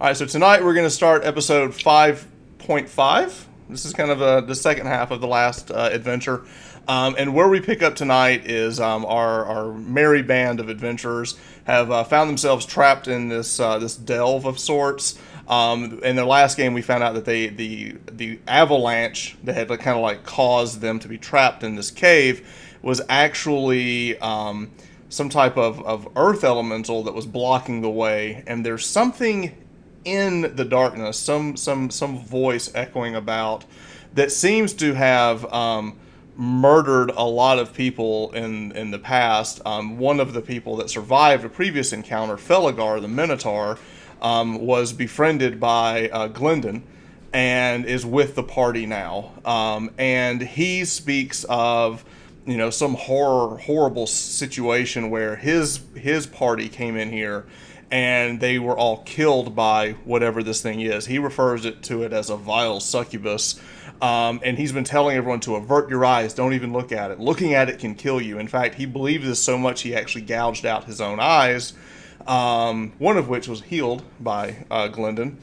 All right, so tonight we're going to start episode 5.5. This is kind of the second half of the last adventure. And where we pick up tonight is our merry band of adventurers have found themselves trapped in this delve of sorts. In their last game, we found out that the avalanche that had kind of like caused them to be trapped in this cave was actually some type of earth elemental that was blocking the way. And there's something in the darkness, some voice echoing about that seems to have murdered a lot of people in the past. One of the people that survived a previous encounter, Feligar the Minotaur, was befriended by Glendon and is with the party now. And he speaks of some horrible situation where his party came in here and they were all killed by whatever this thing is. He refers to it as a vile succubus. And he's been telling everyone to avert your eyes, don't even look at it. Looking at it can kill you. In fact, he believed this so much he actually gouged out his own eyes, one of which was healed by Glendon.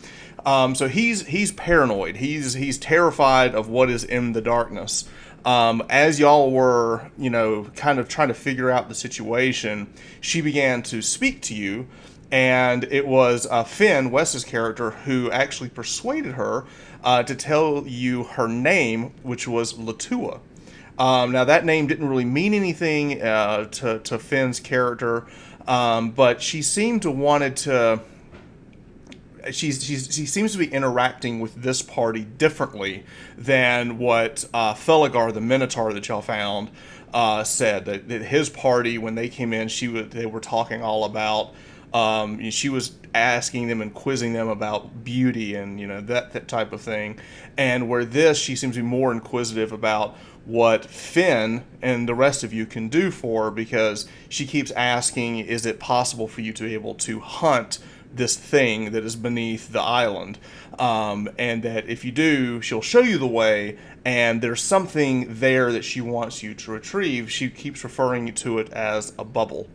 So he's paranoid. He's terrified of what is in the darkness. As y'all were, kind of trying to figure out the situation, she began to speak to you. And it was Finn, Wes's character, who actually persuaded her to tell you her name, which was Latua. Now, that name didn't really mean anything to Finn's character, but she seemed to wanted to... She seems to be interacting with this party differently than what Feligar, the Minotaur that y'all found, said. That his party, when they came in, they were talking all about... she was asking them and quizzing them about beauty and that type of thing, and where she seems to be more inquisitive about what Finn and the rest of you can do for her, because she keeps asking, is it possible for you to be able to hunt this thing that is beneath the island, and that if you do, she'll show you the way, and there's something there that she wants you to retrieve. She keeps referring to it as a bubble.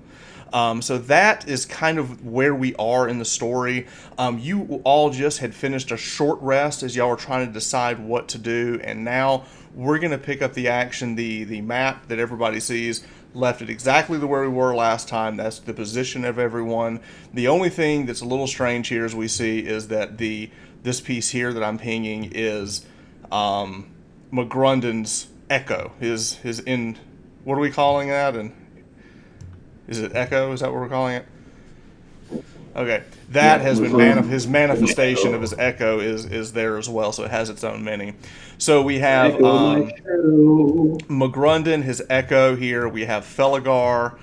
So that is kind of where we are in the story. You all just had finished a short rest as y'all were trying to decide what to do, and now we're going to pick up the action. The map that everybody sees left it exactly the where we were last time. That's the position of everyone. The only thing that's a little strange here, as we see, is that this piece here that I'm pinging is McGrundon's echo. His in, what are we calling that? And is it echo? Is that what we're calling it? Okay, that has been his manifestation of his echo is there as well, so it has its own meaning. So we have McGrundon, his echo here. We have Feligar.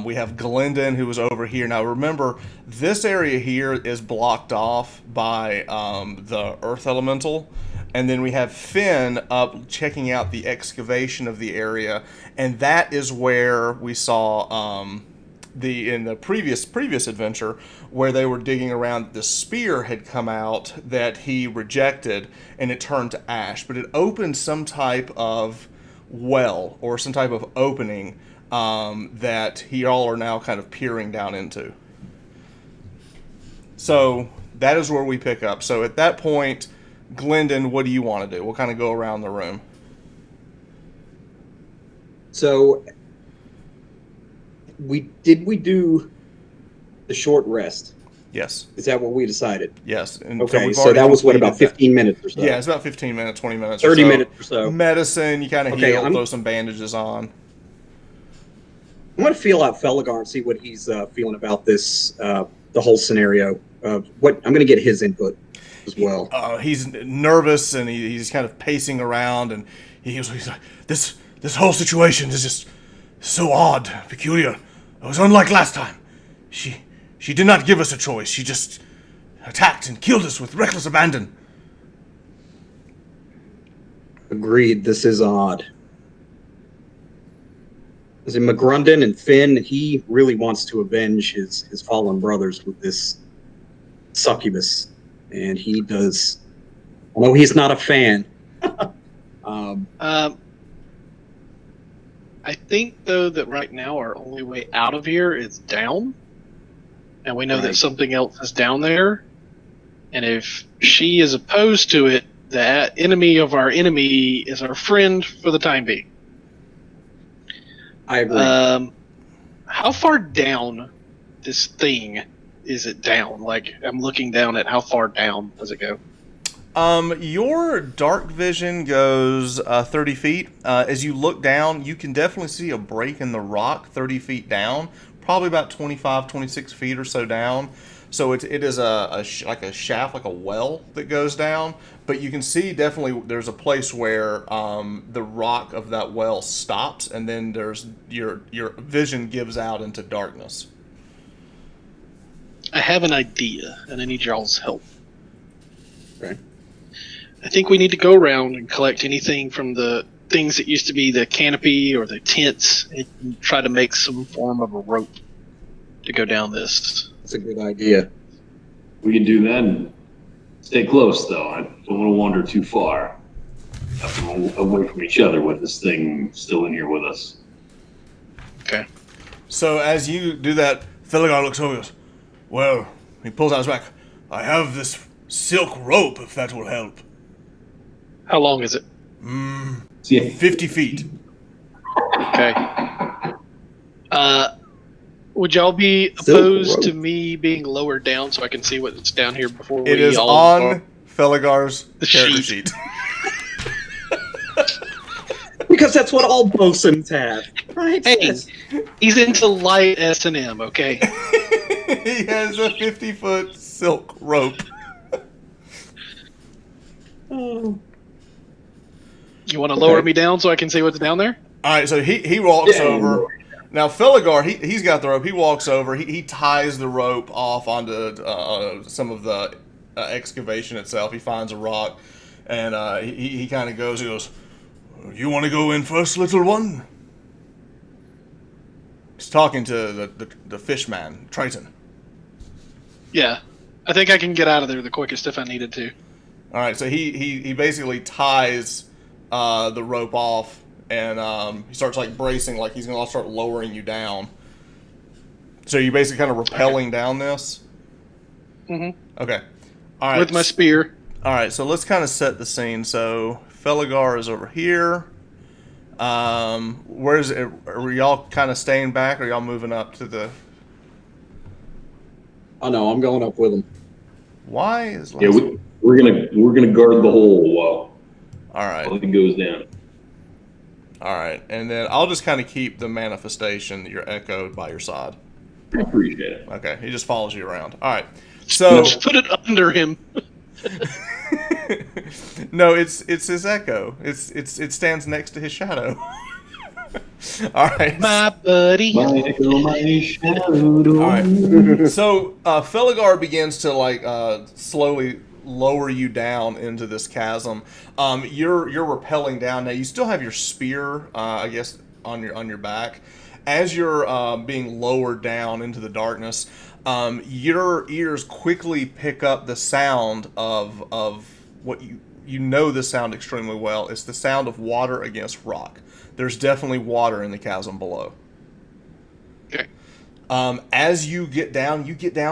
We have Glendon, who was over here. Now remember, this area here is blocked off by the Earth Elemental. And then we have Finn up checking out the excavation of the area, and that is where we saw in the previous adventure where they were digging around. The spear had come out that he rejected, and it turned to ash. But it opened some type of well or some type of opening that y'all are now kind of peering down into. So that is where we pick up. So at that point, Glendon, what do you want to do? We'll kind of go around the room. So, we do the short rest? Yes. Is that what we decided? Yes. And okay, so that was what, about 15 minutes or so? Yeah, it's about 15 minutes, 20 minutes 30 minutes or so. Medicine, you kind of heal, throw some bandages on. I'm going to feel out Feligar and see what he's feeling about this, the whole scenario. I'm going to get his input as well. He's nervous, and he's kind of pacing around, and he's like, this whole situation is just so odd, peculiar. It was unlike last time. She did not give us a choice. She just attacked and killed us with reckless abandon. Agreed. This is odd. As in McGrundon and Finn, he really wants to avenge his fallen brothers with this succubus. And he does. I know he's not a fan. I think, though, that right now our only way out of here is down. And we know that something else is down there. And if she is opposed to it, that enemy of our enemy is our friend for the time being. I agree. How far down this thing is it down? Like, I'm looking down at how far down does it go? Your dark vision goes 30 feet. As you look down, you can definitely see a break in the rock 30 feet down, probably about 25, 26 feet or so down. So it is like a shaft, like a well that goes down. But you can see definitely there's a place where the rock of that well stops, and then there's your vision gives out into darkness. I have an idea, and I need y'all's help. Okay. I think we need to go around and collect anything from the things that used to be the canopy or the tents and try to make some form of a rope to go down this. That's a good idea. We can do that. Stay close, though. I don't want to wander too far. Have to move away from each other with this thing still in here with us. Okay. So as you do that, Theligar looks over and goes, well, he pulls out his back. I have this silk rope, if that will help. How long is it? See, 50 feet. Okay. Would y'all be Silk opposed rope. to me being lowered down so I can see what's down here before It we is all on Theligar's The character sheet. sheet. Because that's what all bosuns have. Right? Hey, Yes. he's into light S&M, okay? He has a 50-foot silk rope. Oh. You want to lower Okay. me down so I can see what's down there? All right, so he walks Yeah. over. Now Theligar, he's got the rope. He walks over. He ties the rope off onto some of the excavation itself. He finds a rock, and he kind of goes. He goes, "You want to go in first, little one?" He's talking to the fishman, Triton. Yeah. I think I can get out of there the quickest if I needed to. All right, so he basically ties the rope off, and he starts like bracing, like he's gonna start lowering you down. So you're basically kind of rappelling down this. Mm-hmm. Okay. All right. With my spear. All right. So let's kind of set the scene. So Theligar is over here. Where is it? Are y'all kind of staying back, or are y'all moving up to the? Oh no, I'm going up with him. Why is? yeah, we're gonna guard the hole while All right. it goes down. All right. And then I'll just kind of keep the manifestation that you're echoed by your side. I appreciate it. Okay. He just follows you around. All right. So Just put it under him. no, it's his echo. It stands next to his shadow. All right. My buddy. My shadow. All right. So Theligar begins to slowly lower you down into this chasm. You're rappelling down. Now you still have your spear, I guess, on your back. As you're being lowered down into the darkness, your ears quickly pick up the sound of what you know the sound extremely well. It's the sound of water against rock. There's definitely water in the chasm below. Okay. As you get down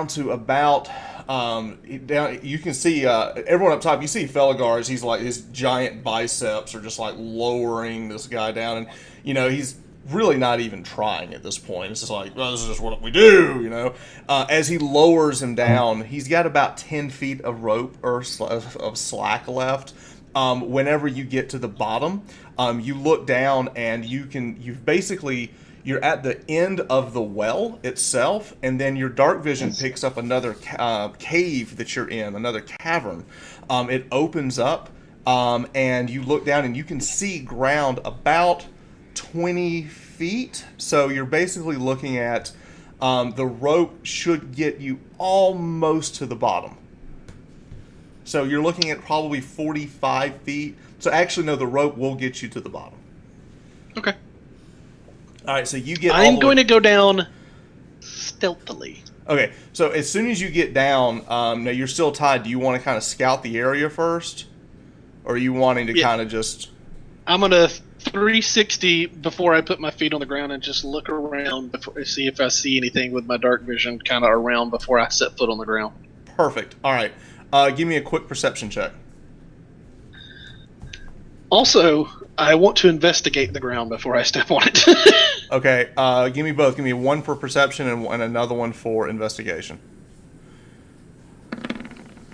to about down. You can see everyone up top. You see Theligar, he's like his giant biceps are just like lowering this guy down, and he's really not even trying at this point. It's just like, well, this is just what we do, As he lowers him down, he's got about 10 feet of rope or of slack left. Whenever you get to the bottom, you look down and you're at the end of the well itself, and then your dark vision picks up another cave that you're in, another cavern. It opens up, and you look down and you can see ground about 20 feet. So you're basically looking at the rope should get you almost to the bottom. So you're looking at probably 45 feet. So actually, no, the rope will get you to the bottom. Okay. All right, so you get. I'm going to go down stealthily. Okay, so as soon as you get down, now you're still tied. Do you want to kind of scout the area first, or are you wanting to kind of just? I'm gonna 360 before I put my feet on the ground and just look around before see if I see anything with my dark vision kind of around before I set foot on the ground. Perfect. All right. Give me a quick perception check. Also, I want to investigate the ground before I step on it. Okay, give me both. Give me one for perception and another one for investigation.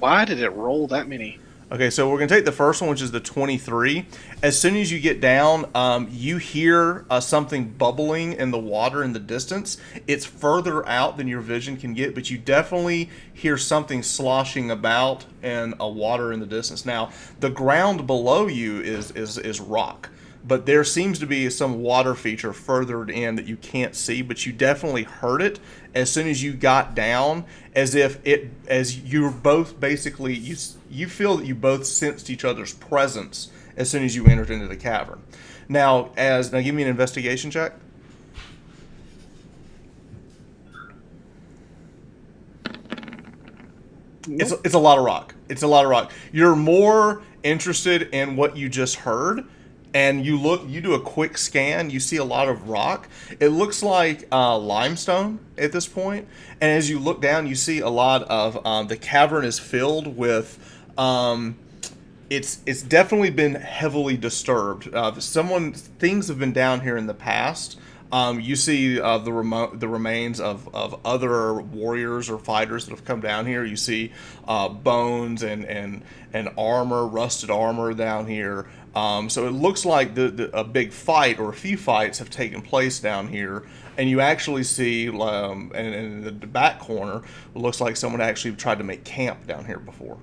Why did it roll that many? Okay, so we're going to take the first one, which is the 23. As soon as you get down, you hear something bubbling in the water in the distance. It's further out than your vision can get, but you definitely hear something sloshing about in a water in the distance. Now, the ground below you is rock, but there seems to be some water feature further in that you can't see, but you definitely heard it as soon as you got down, as you're both basically, you feel that you both sensed each other's presence as soon as you entered into the cavern. Now give me an investigation check. It's a lot of rock. It's a lot of rock. You're more interested in what you just heard, and you do a quick scan. You see a lot of rock. It looks like limestone at this point. And as you look down, you see a lot of the cavern is filled with. It's definitely been heavily disturbed. Things have been down here in the past. You see the remains of other warriors or fighters that have come down here. You see bones and armor, rusted armor down here. So it looks like a big fight or a few fights have taken place down here. And you actually see, in the back corner, it looks like someone actually tried to make camp down here before.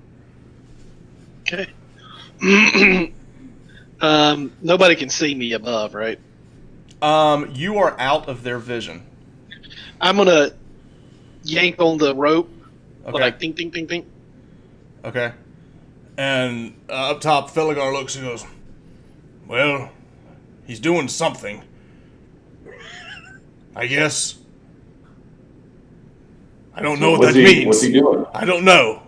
Okay. Nobody can see me above, right? You are out of their vision. I'm gonna yank on the rope, Okay. like ding, ding, ding, ding. Okay. And up top, Felgar looks and goes, "Well, he's doing something. I guess. I don't know what that means. What's he doing? I don't know.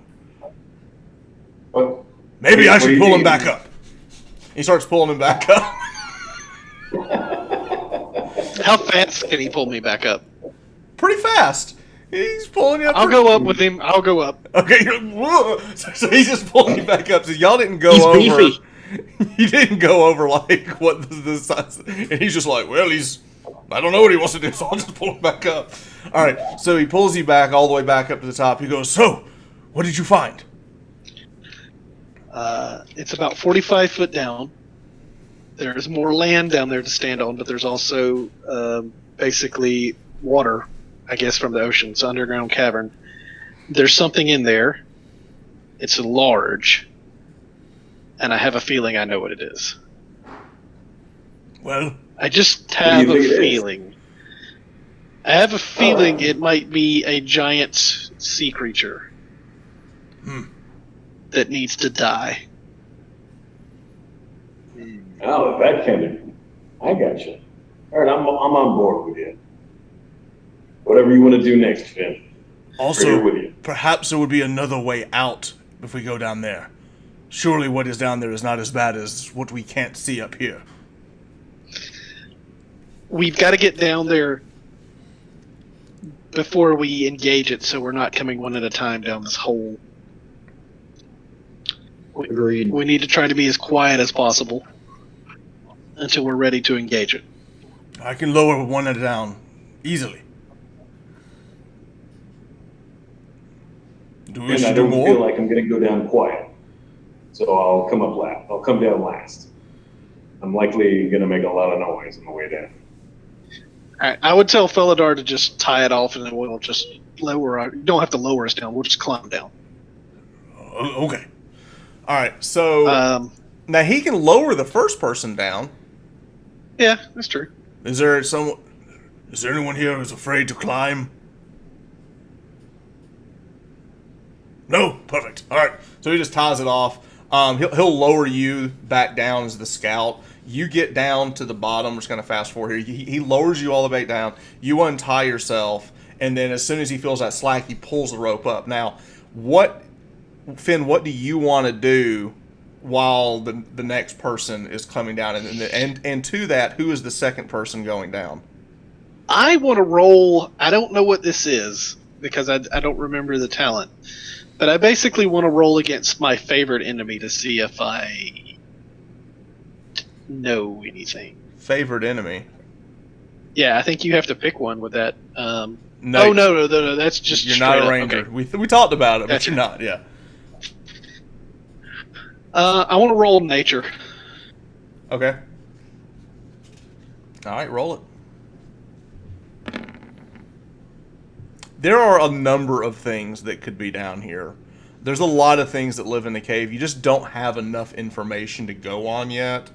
What? Maybe I What do should you pull him think? back up." He starts pulling him back up. How fast can he pull me back up? Pretty fast. He's pulling you up. I'll go up with him. I'll go up. Okay, you're, whoa. So he's just pulling you back up. So y'all didn't go He's over. beefy. You didn't go over like what the size. And he's just like, well, I don't know what he wants to do, so I'll just pull him back up. All right, so he pulls you back all the way back up to the top. He goes, "So, what did you find?" It's about 45 foot down. There's more land down there to stand on, but there's also basically water, I guess, from the ocean. It's an underground cavern. There's something in there. It's large. And I have a feeling I know what it is. Well, I just do you have a think it is? feeling. I have a feeling it might be a giant sea creature that needs to die. Oh, that kind of. I got you. All right, I'm on board with you. Whatever you want to do next, Finn. Right here also, with you. perhaps there would be another way out if we go down there. Surely what is down there is not as bad as what we can't see up here. We've got to get down there before we engage it, so we're not coming one at a time down this hole. Agreed. We need to try to be as quiet as possible until we're ready to engage it. I can lower one at a down easily. Do we And I should do don't more? feel like I'm going to go down quiet. So I'll come up last. I'll come down last. I'm likely going to make a lot of noise on the way down. Alright, I would tell Felidar to just tie it off and then we'll just lower our... You don't have to lower us down, we'll just climb down. Okay. All right. So now he can lower the first person down. Yeah, that's true. Is there anyone here who's afraid to climb? No. Perfect. All right. So he just ties it off. He'll lower you back down as the scout. You get down to the bottom. I'm just going to fast forward here. He lowers you all the way down. You untie yourself, and then as soon as he feels that slack, he pulls the rope up. Now, Finn, what do you want to do while the next person is coming down? And to that, who is the second person going down? I want to roll... I don't know what this is, because I don't remember the talent. But I basically want to roll against my favorite enemy to see if I know anything. Favorite enemy? Yeah, I think you have to pick one with that. No, No, that's just you're not straight a up. ranger. Okay. We talked about it, but Gotcha. you're not. Yeah. I want to roll nature. Okay. All right, roll it. There are a number of things that could be down here. There's a lot of things that live in the cave. You just don't have enough information to go on yet.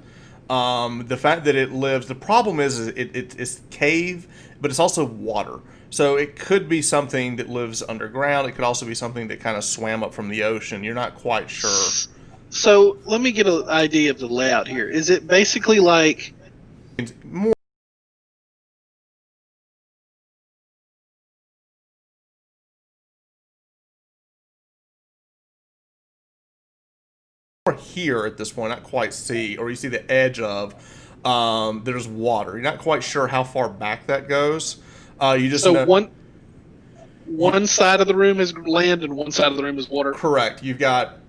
The fact that it lives, the problem is it's cave, but it's also water. So it could be something that lives underground. It could also be something that kind of swam up from the ocean. You're not quite sure. So let me get an idea of the layout here. Is it basically like More here at this point, not quite see, or you see the edge of, there's water. You're not quite sure how far back that goes. You just so know, one side of the room is land and one side of the room is water? correct.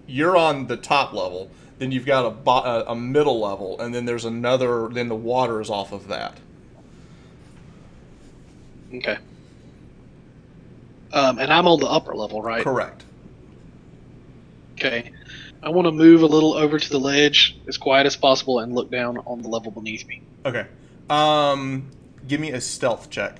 You're on the top level, then you've got a middle level, and then there's another. Then the water is off of that. Okay. And I'm on the upper level, right? Correct. Okay. I want to move a little over to the ledge as quiet as possible and look down on the level beneath me. Okay. Give me a stealth check.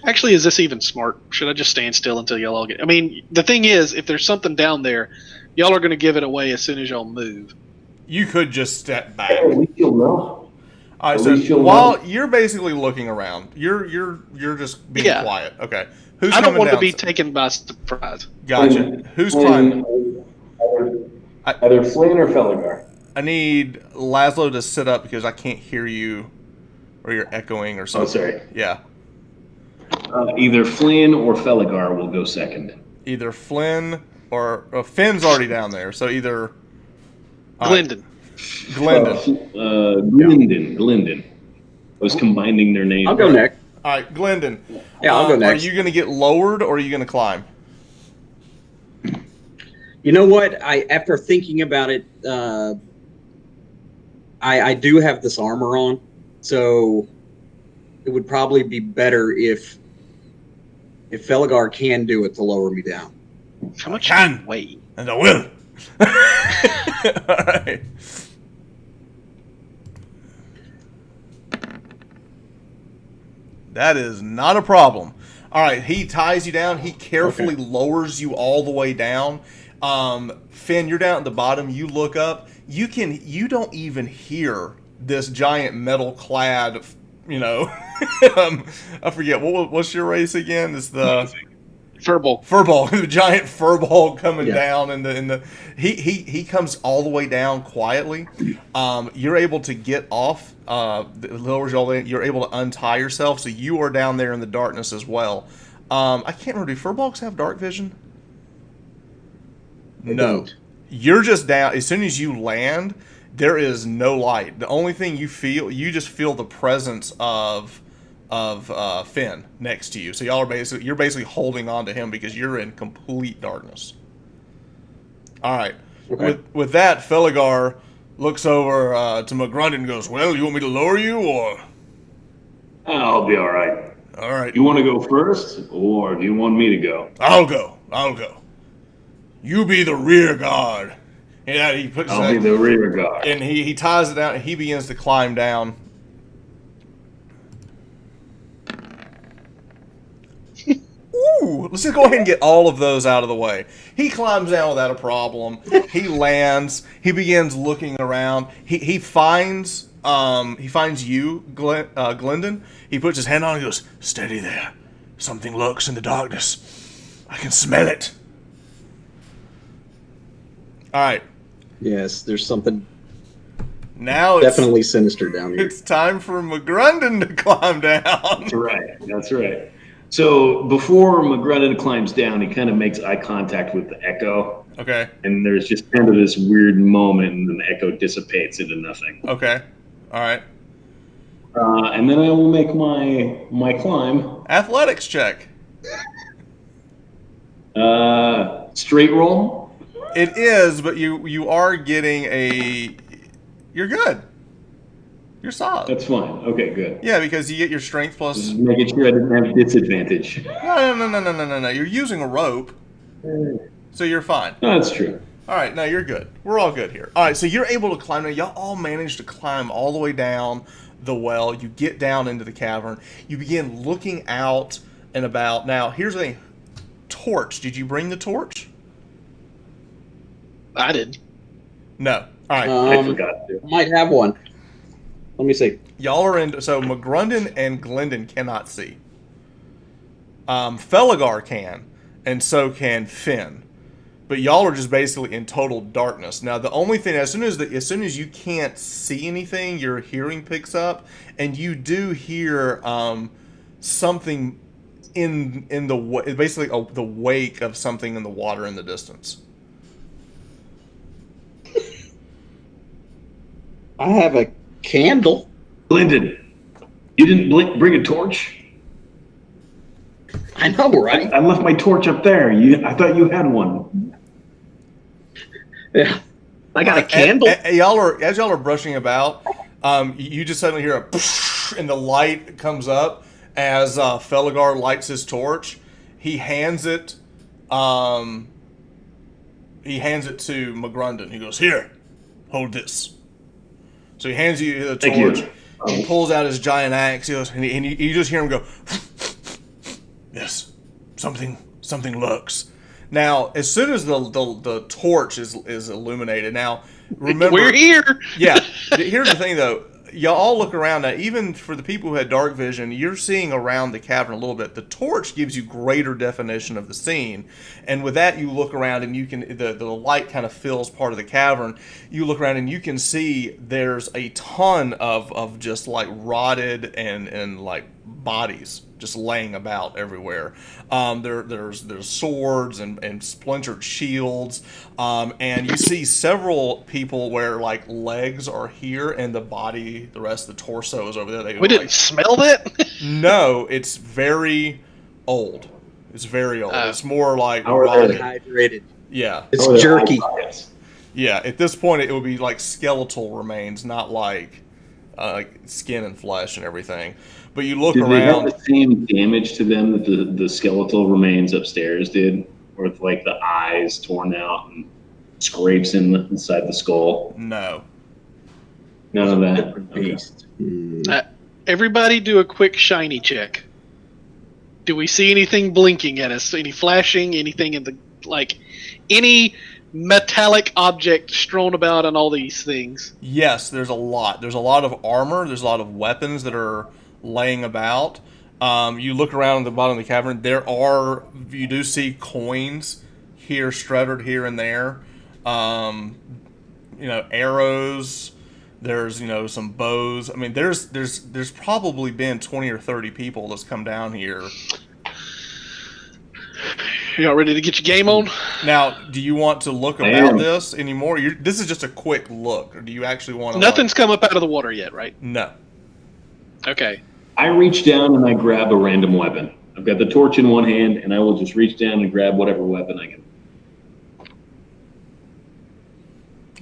Actually, is this even smart? Should I just stand still until y'all all get... I mean, the thing is, if there's something down there, y'all are going to give it away as soon as y'all move. You could just step back. At least you'll know. All right, At so least you'll while know. you're basically looking around, you're just being Yeah. quiet. Okay. Who's I don't coming want to down? be taken by surprise. Gotcha. Who's climbing? Either Flynn or Felligar. I need Laszlo to sit up because I can't hear you, or you're echoing or something. sorry. Yeah. Either Flynn or Felligar will go second. Either Flynn or Finn's already down there, so either Glendon. Glendon. Glendon. I was combining their names. I'll go next. All right, Glendon. Yeah, I'll go next. Are you going to get lowered or are you going to climb? You know what? After thinking about it, I do have this armor on, so it would probably be better if Felligar can do it to lower me down. How much Can. do you weigh? And I will. All right. That is not a problem. All right, he ties you down. He carefully lowers you all the way down. Finn, you're down at the bottom. You look up. You don't even hear this giant metal clad, I forget what's your race again? It's the furball, the giant furball coming down, and he comes all the way down quietly. You're able to get off. Lowers you all the way. You're able to untie yourself, so you are down there in the darkness as well. I can't remember. Do furballs have dark vision? They No. don't. You're just down. As soon as you land, there is no light. The only thing you just feel the presence of Finn next to you. So you're basically holding on to him because you're in complete darkness. All right. Okay. With that, Felligar looks over to McGrundon and goes, "Well, you want me to lower you or?" I'll be all right. All right. You want to go first, or do you want me to go? I'll go. You be the rear guard. Yeah, he puts I'll be the rear guard. and he ties it down and he begins to climb down. Ooh, let's just go ahead and get all of those out of the way. He climbs down without a problem. He lands. He begins looking around. He finds you, Glendon. He puts his hand on and goes, "Steady there. Something lurks in the darkness. I can smell it." All right. Yes, there's something Now it's definitely sinister down here. It's time for McGrundon to climb down. That's right. So before McGrundon climbs down, he kind of makes eye contact with the Echo, Okay. and there's just kind of this weird moment, and then the Echo dissipates into nothing. Okay. All right. And then I will make my climb. Athletics check. Straight roll. It is, but you are getting a. You're good. You're solid. That's fine. Okay, good. Yeah, because you get your strength plus. Just making sure I didn't have disadvantage. No. You're using a rope, so you're fine. No, that's true. All right, no, you're good. We're all good here. All right, so you're able to climb. Now, y'all all managed to climb all the way down the well. You get down into the cavern. You begin looking out and about. Now, here's the thing. Torch. Did you bring the torch? I did. No. All right. I forgot to. Might have one. Let me see. Y'all are in. So McGrundon and Glendon cannot see. Felgar can, and so can Finn. But y'all are just basically in total darkness. Now, the only thing, as soon as you can't see anything, your hearing picks up, and you do hear something in the basically the wake of something in the water in the distance. I have a candle. Glendon, you didn't bring a torch? I know, right? I left my torch up there. I thought you had one. Yeah. I got a candle. As y'all are brushing about, you just suddenly hear a poosh, and the light comes up as Felgar lights his torch. He hands it. He hands it to McGrundon. He goes, "Here, hold this." So he hands you the Thank torch. you. He pulls out his giant axe. He goes, and you just hear him go, "Yes, something lurks." Now, as soon as the torch is illuminated, now remember We're here. Yeah, here's the thing though. Y'all all look around now. Even for the people who had dark vision, you're seeing around the cavern a little bit. The torch gives you greater definition of the scene, and with that, you look around and you can the light kind of fills part of the cavern. You look around and you can see there's a ton of just like rotted and like bodies just laying about everywhere. There's swords and splintered shields, and you see several people where like legs are here and the rest of the torso is over there. We didn't smell that. No, it's very old. It's very old. It's more like How are they? rotted. Hydrated. Yeah, It's Oh, they're jerky. all biased. yeah. At this point, it would be like skeletal remains, not like skin and flesh and everything. But you look Did they have around. the same damage to them that the skeletal remains upstairs did? With like the eyes torn out and scrapes inside the skull? No. None of that? Different Okay. beast. Everybody do a quick shiny check. Do we see anything blinking at us? Any flashing? Anything in the any metallic object strewn about on all these things? Yes, there's a lot. There's a lot of armor. There's a lot of weapons that are laying about. You look around at the bottom of the cavern. You do see coins here, strutted here and there. Arrows. There's some bows. I mean, there's probably been 20 or 30 people that's come down here. Y'all ready to get your game on? Now, do you want to look I about am. this anymore? This is just a quick look, or do you actually want to? Nothing's come up out of the water yet, right? No. Okay. I reach down and I grab a random weapon. I've got the torch in one hand, and I will just reach down and grab whatever weapon I can.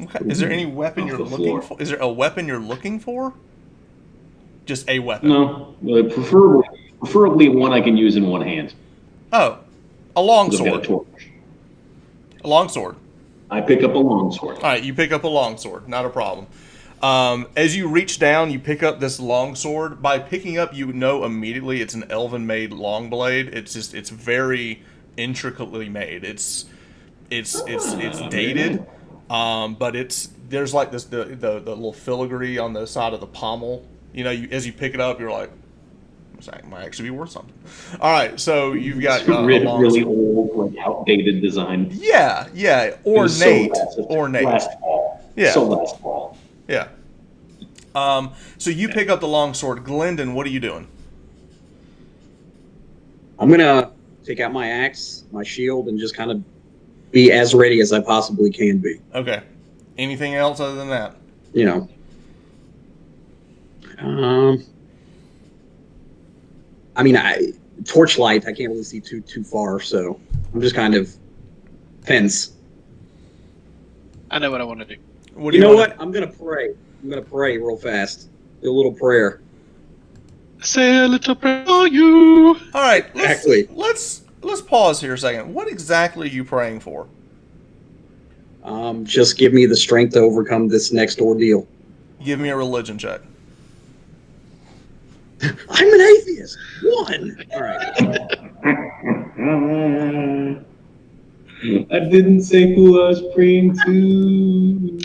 Okay. Is there any weapon Off you're the looking floor. for? Is there a weapon you're looking for? Just a weapon. No, preferably one I can use in one hand. Oh, a 'Cause I've got a longsword. torch. A longsword. I pick up a longsword. All right, you pick up a longsword. Not a problem. As you reach down, you pick up this longsword. By picking up, you know immediately it's an elven-made long blade. It's very intricately made. It's dated, but there's like this the little filigree on the side of the pommel. As you pick it up, you're like, it might actually be worth something. All right, so you've got It's a really longsword. old, like outdated design. Yeah, It was so ornate, last- ornate. Last fall. Yeah. So last fall. Yeah. So you pick up the longsword. Glendon, what are you doing? I'm gonna take out my axe, my shield, and just kind of be as ready as I possibly can be. Okay. Anything else other than that? You know. Torchlight. I can't really see too far, so I'm just kind of fence. I know what I want to do. What do You know wanna- what? I'm gonna pray. I'm gonna pray real fast. Do a little prayer. Say a little prayer for you. All right, Exactly. let's pause here a second. What exactly are you praying for? Just give me the strength to overcome this next ordeal. Give me a religion check. I'm an atheist. One. All right. I didn't say who I was praying to.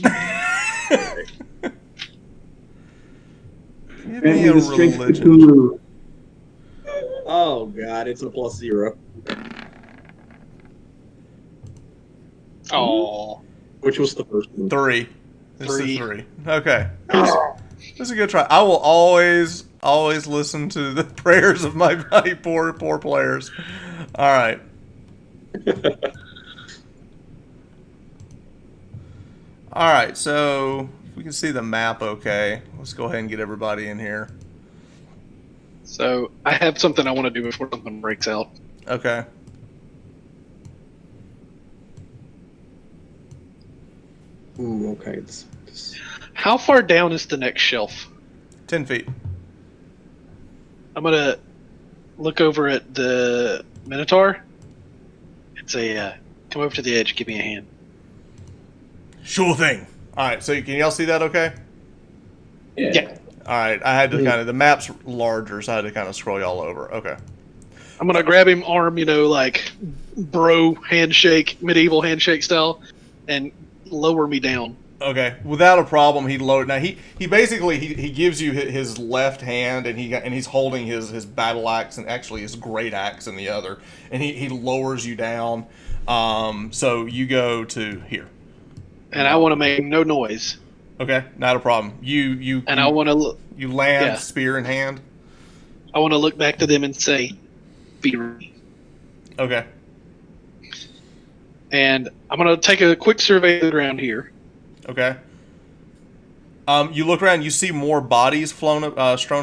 Give Grant me me a the strength of religion. Cthulhu. Oh God, it's a +0, Oh, which was the first one. 3. This is Three. 3. Okay. That's a good try. I will always listen to the prayers of my poor players. All right. All right. So if we can see the map, okay. Let's go ahead and get everybody in here. so I have something I want to do before something breaks out. Okay. Ooh, okay. How far down is the next shelf? 10 feet. I'm gonna look over at the Minotaur and say, "Come over to the edge. Give me a hand." Sure thing. All right. So can y'all see that? Okay. Yeah. All right. I had to kind of the map's larger, so I had to kind of scroll y'all over. Okay. I'm gonna grab him, arm, like bro handshake, medieval handshake style, and lower me down. Okay, without a problem, he lowered. Now he basically he gives you his left hand, and he's holding his battle axe and actually his great axe in the other, and he lowers you down. So you go to here. And I want to make no noise. Okay, not a problem. You And I want to you land yeah. spear in hand. look back to them and say, "Be ready." Okay. And I'm gonna take a quick survey of the ground here. Okay. You look around. You see more bodies strewn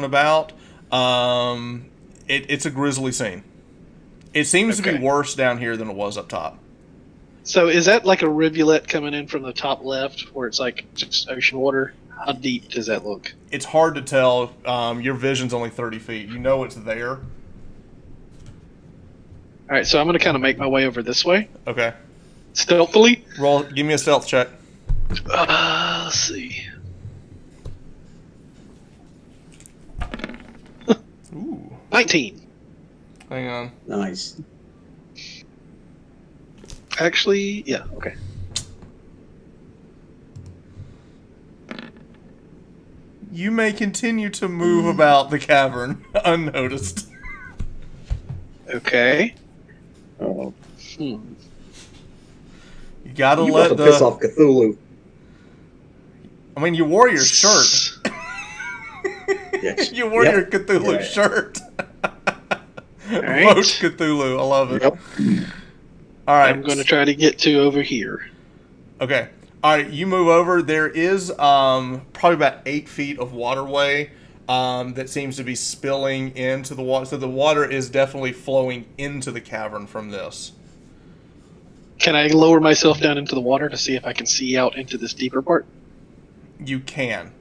about. It's a grisly scene. It seems to be Okay. worse down here than it was up top. So is that like a rivulet coming in from the top left, where it's like just ocean water? How deep does that look? It's hard to tell. Your vision's only 30 feet. You know it's there. All right, so I'm gonna kind of make my way over this way, Okay. stealthily. Roll. Give me a stealth check. Let's see. Ooh. 19. Hang on. Nice. Actually, yeah, okay. You may continue to move about the cavern unnoticed. Okay. Oh, Hmm. You gotta you let about to piss the. off Cthulhu. I mean, you wore your shirt. Yes. You wore Yep. your Cthulhu Yeah. shirt. right. Vote Cthulhu. I love it. Yep. All right. I'm going to try to get to over here. Okay. All right. You move over. There is probably about 8 feet of waterway that seems to be spilling into the water. So the water is definitely flowing into the cavern from this. Can I lower myself down into the water to see if I can see out into this deeper part? You can.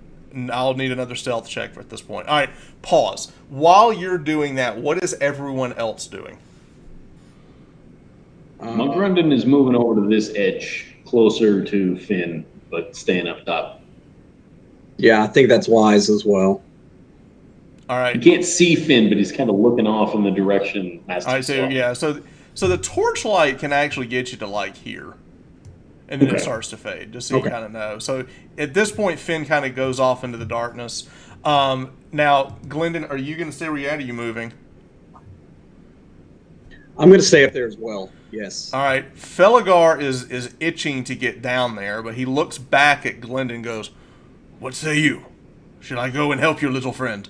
I'll need another stealth check at this point. All right. Pause. While you're doing that, what is everyone else doing? Grundon is moving over to this edge, closer to Finn, but staying up top. Yeah, I think that's wise as well. All right. You can't see Finn, but he's kind of looking off in the direction. All right. So yeah. So the torchlight can actually get you to like here, and then it Okay. starts to fade, just so you Okay. kind of know. So at this point, Finn kind of goes off into the darkness. Now, Glendon, are you going to stay where you're at? Or are you moving? I'm going to stay up there as well. Yes. All right. Felgar is itching to get down there, but he looks back at Glendon and goes, "What say you? Should I go and help your little friend?"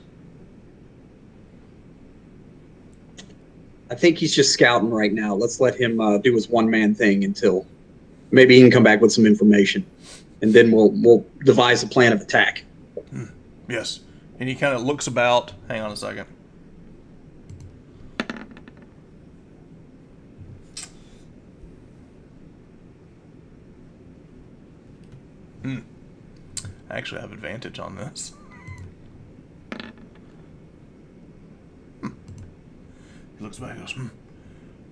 I think he's just scouting right now. Let's let him do his one-man thing until maybe he can come back with some information, and then we'll devise a plan of attack. Yes. And he kind of looks about. Hang on a second. I actually have advantage on this. He looks back and goes,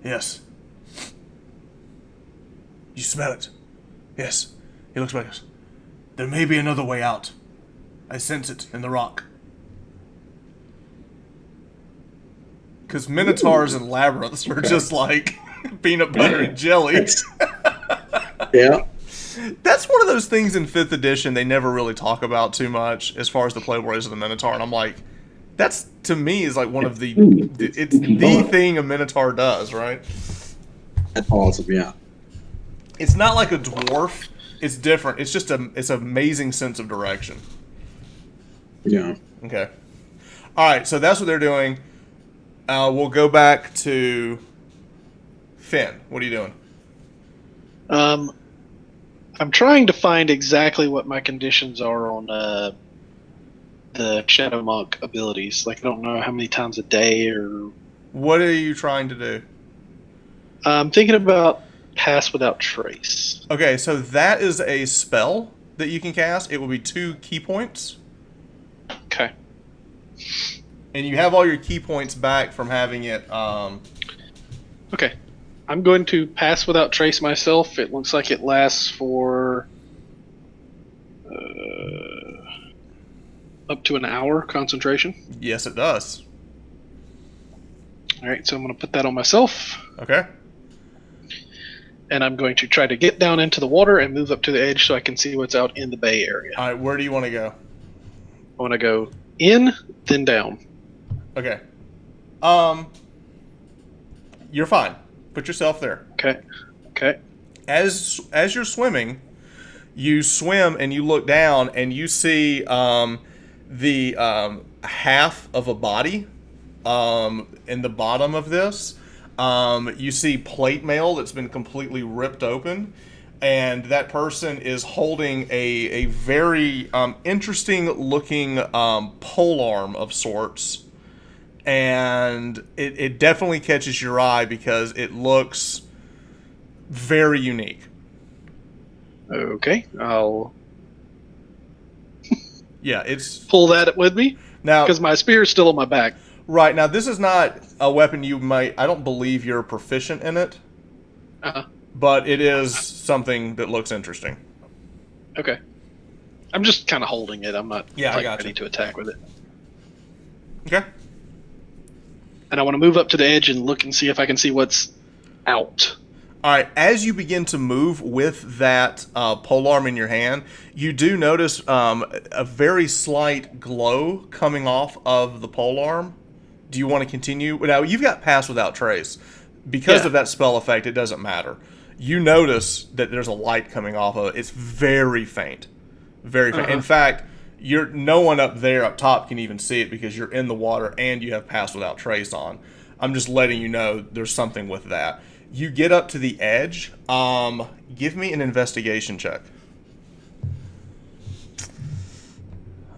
Yes. You smell it? Yes. He looks back and goes, there may be another way out. I sense it in the rock. Because minotaurs and labyrinths are just like peanut butter and jelly. Yeah. That's one of those things in 5th edition they never really talk about too much as far as the playboys of the Minotaur. And I'm like, that's, to me, is like one of it's the thing a Minotaur does, right? That's awesome, yeah. It's not like a dwarf. It's different. It's just it's an amazing sense of direction. Yeah. Okay. All right, so that's what they're doing. We'll go back to Finn. What are you doing? I'm trying to find exactly what my conditions are on the Shadow Monk abilities. Like, I don't know how many times a day or... What are you trying to do? I'm thinking about Pass Without Trace. Okay, so that is a spell that you can cast. It will be 2 key points. Okay. And you have all your key points back from having it. Okay. I'm going to Pass Without Trace myself. It looks like it lasts for up to an hour concentration. Yes, it does. All right, so I'm going to put that on myself. Okay. And I'm going to try to get down into the water and move up to the edge so I can see what's out in the bay area. All right, where do you want to go? I want to go in, then down. Okay. You're fine. Put yourself there. Okay. Okay. As you're swimming, you swim and you look down and you see the half of a body in the bottom of this. You see plate mail that's been completely ripped open, and that person is holding a very interesting looking polearm of sorts. And it definitely catches your eye because it looks very unique. Okay. I'll Yeah, it's pull that with me now because my spear is still on my back. right now. This is not a weapon you might. I don't believe you're proficient in it, but it is something that looks interesting. Okay. I'm just kind of holding it. I'm not Yeah, I got ready you. to attack with it. Okay. And I want to move up to the edge and look and see if I can see what's out. All right, as you begin to move with that polearm in your hand, you do notice a very slight glow coming off of the polearm. Do you want to continue? Now, you've got Pass Without Trace. Because Yeah. of that spell effect, it doesn't matter. You notice that there's a light coming off of it. It's very faint. Very faint. In fact, no one up top can even see it because you're in the water and you have Pass Without Trace on. I'm just letting you know there's something with that. You get up to the edge. Give me an investigation check.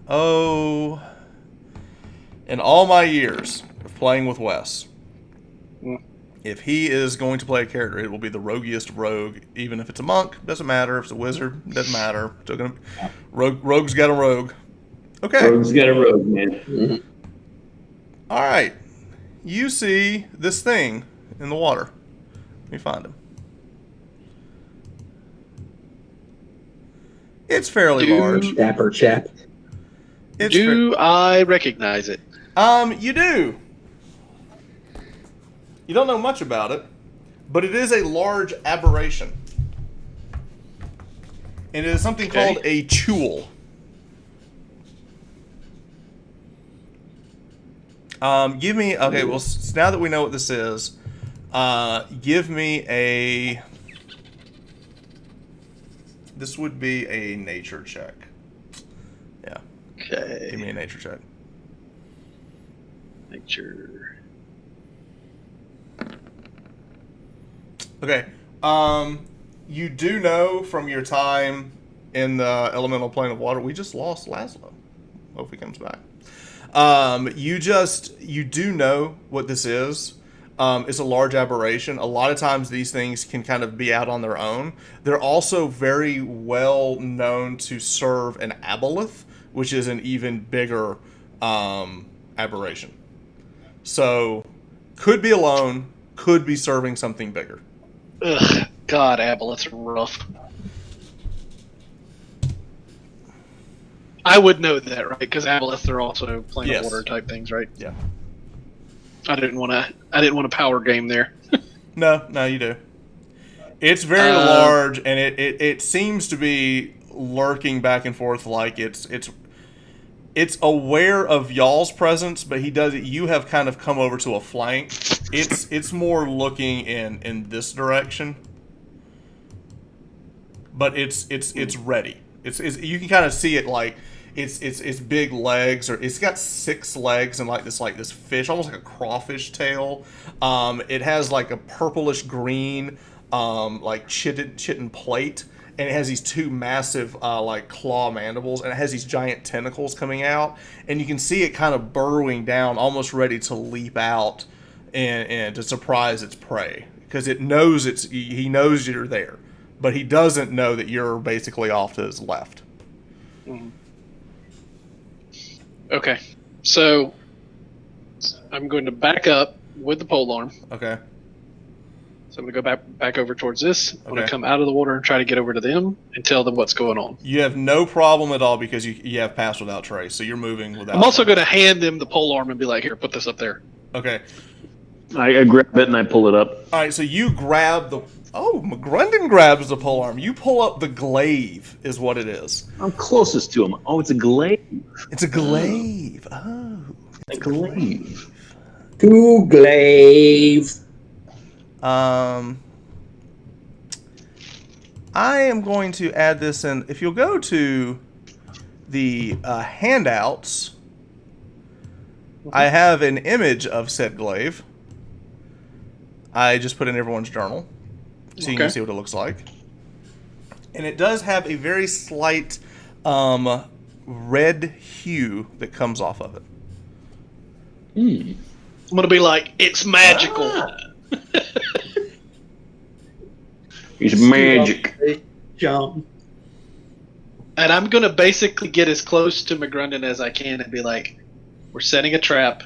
Oh, in all my years of playing with Wes, if he is going to play a character, it will be the roguiest rogue. Even if it's a monk, doesn't matter. If it's a wizard, doesn't matter. Still gonna, rogue's got a rogue. Okay. Rogue's got a rogue, man. All right. You see this thing in the water. Let me find him. It's fairly large. Dapper chap. It's Do I recognize it? you do. You don't know much about it, but it is a large aberration. And it is something Okay. called a chul. Give me, okay, well, now that we know what this is, give me this would be a nature check. Yeah, Okay. give me a nature check. Nature. Okay. You do know from your time in the elemental plane of water, we just lost Laszlo. Hope he comes back. You do know what this is. is a large aberration. A lot of times these things can kind of be out on their own. They're also very well known to serve an aboleth, which is an even bigger aberration. So, could be alone, could be serving something bigger. Ugh, God, aboleths are rough. I would know that, right? Because aboleths are also plane Yes. of water type things, right? Yeah. I didn't want to power game there. No, you do. It's very large, and it seems to be lurking back and forth like it's aware of y'all's presence, but you have kind of come over to a flank. It's more looking in this direction, but it's ready. It's you can kind of see it like its big legs, or it's got 6 legs and like this fish, almost like a crawfish tail. It has like a purplish green like chitin plate, and it has these 2 massive like claw mandibles, and it has these giant tentacles coming out, and you can see it kind of burrowing down, almost ready to leap out and to surprise its prey, because it knows he knows you're there, but he doesn't know that you're basically off to his left. Okay, so I'm going to back up with the polearm. Okay. So I'm going to go back over towards this. I'm going Okay. to come out of the water and try to get over to them and tell them what's going on. You have no problem at all because you have pass without trace, so you're moving without. I'm also going to hand them the polearm and be like, here, put this up there. Okay. I grab it and I pull it up. All right. So you grab the. Oh, McGrundon grabs the polearm. You pull up the glaive, is what it is. I'm closest to him. Oh, it's a glaive. It's a glaive. Oh. A glaive. To glaive. I am going to add this in. If you'll go to the handouts, I have an image of said glaive. I just put in everyone's journal, so you can Okay. see what it looks like. And it does have a very slight red hue that comes off of it. I'm going to be like, it's magical. It's magic. Jump. And I'm going to basically get as close to McGrundon as I can and be like, we're setting a trap.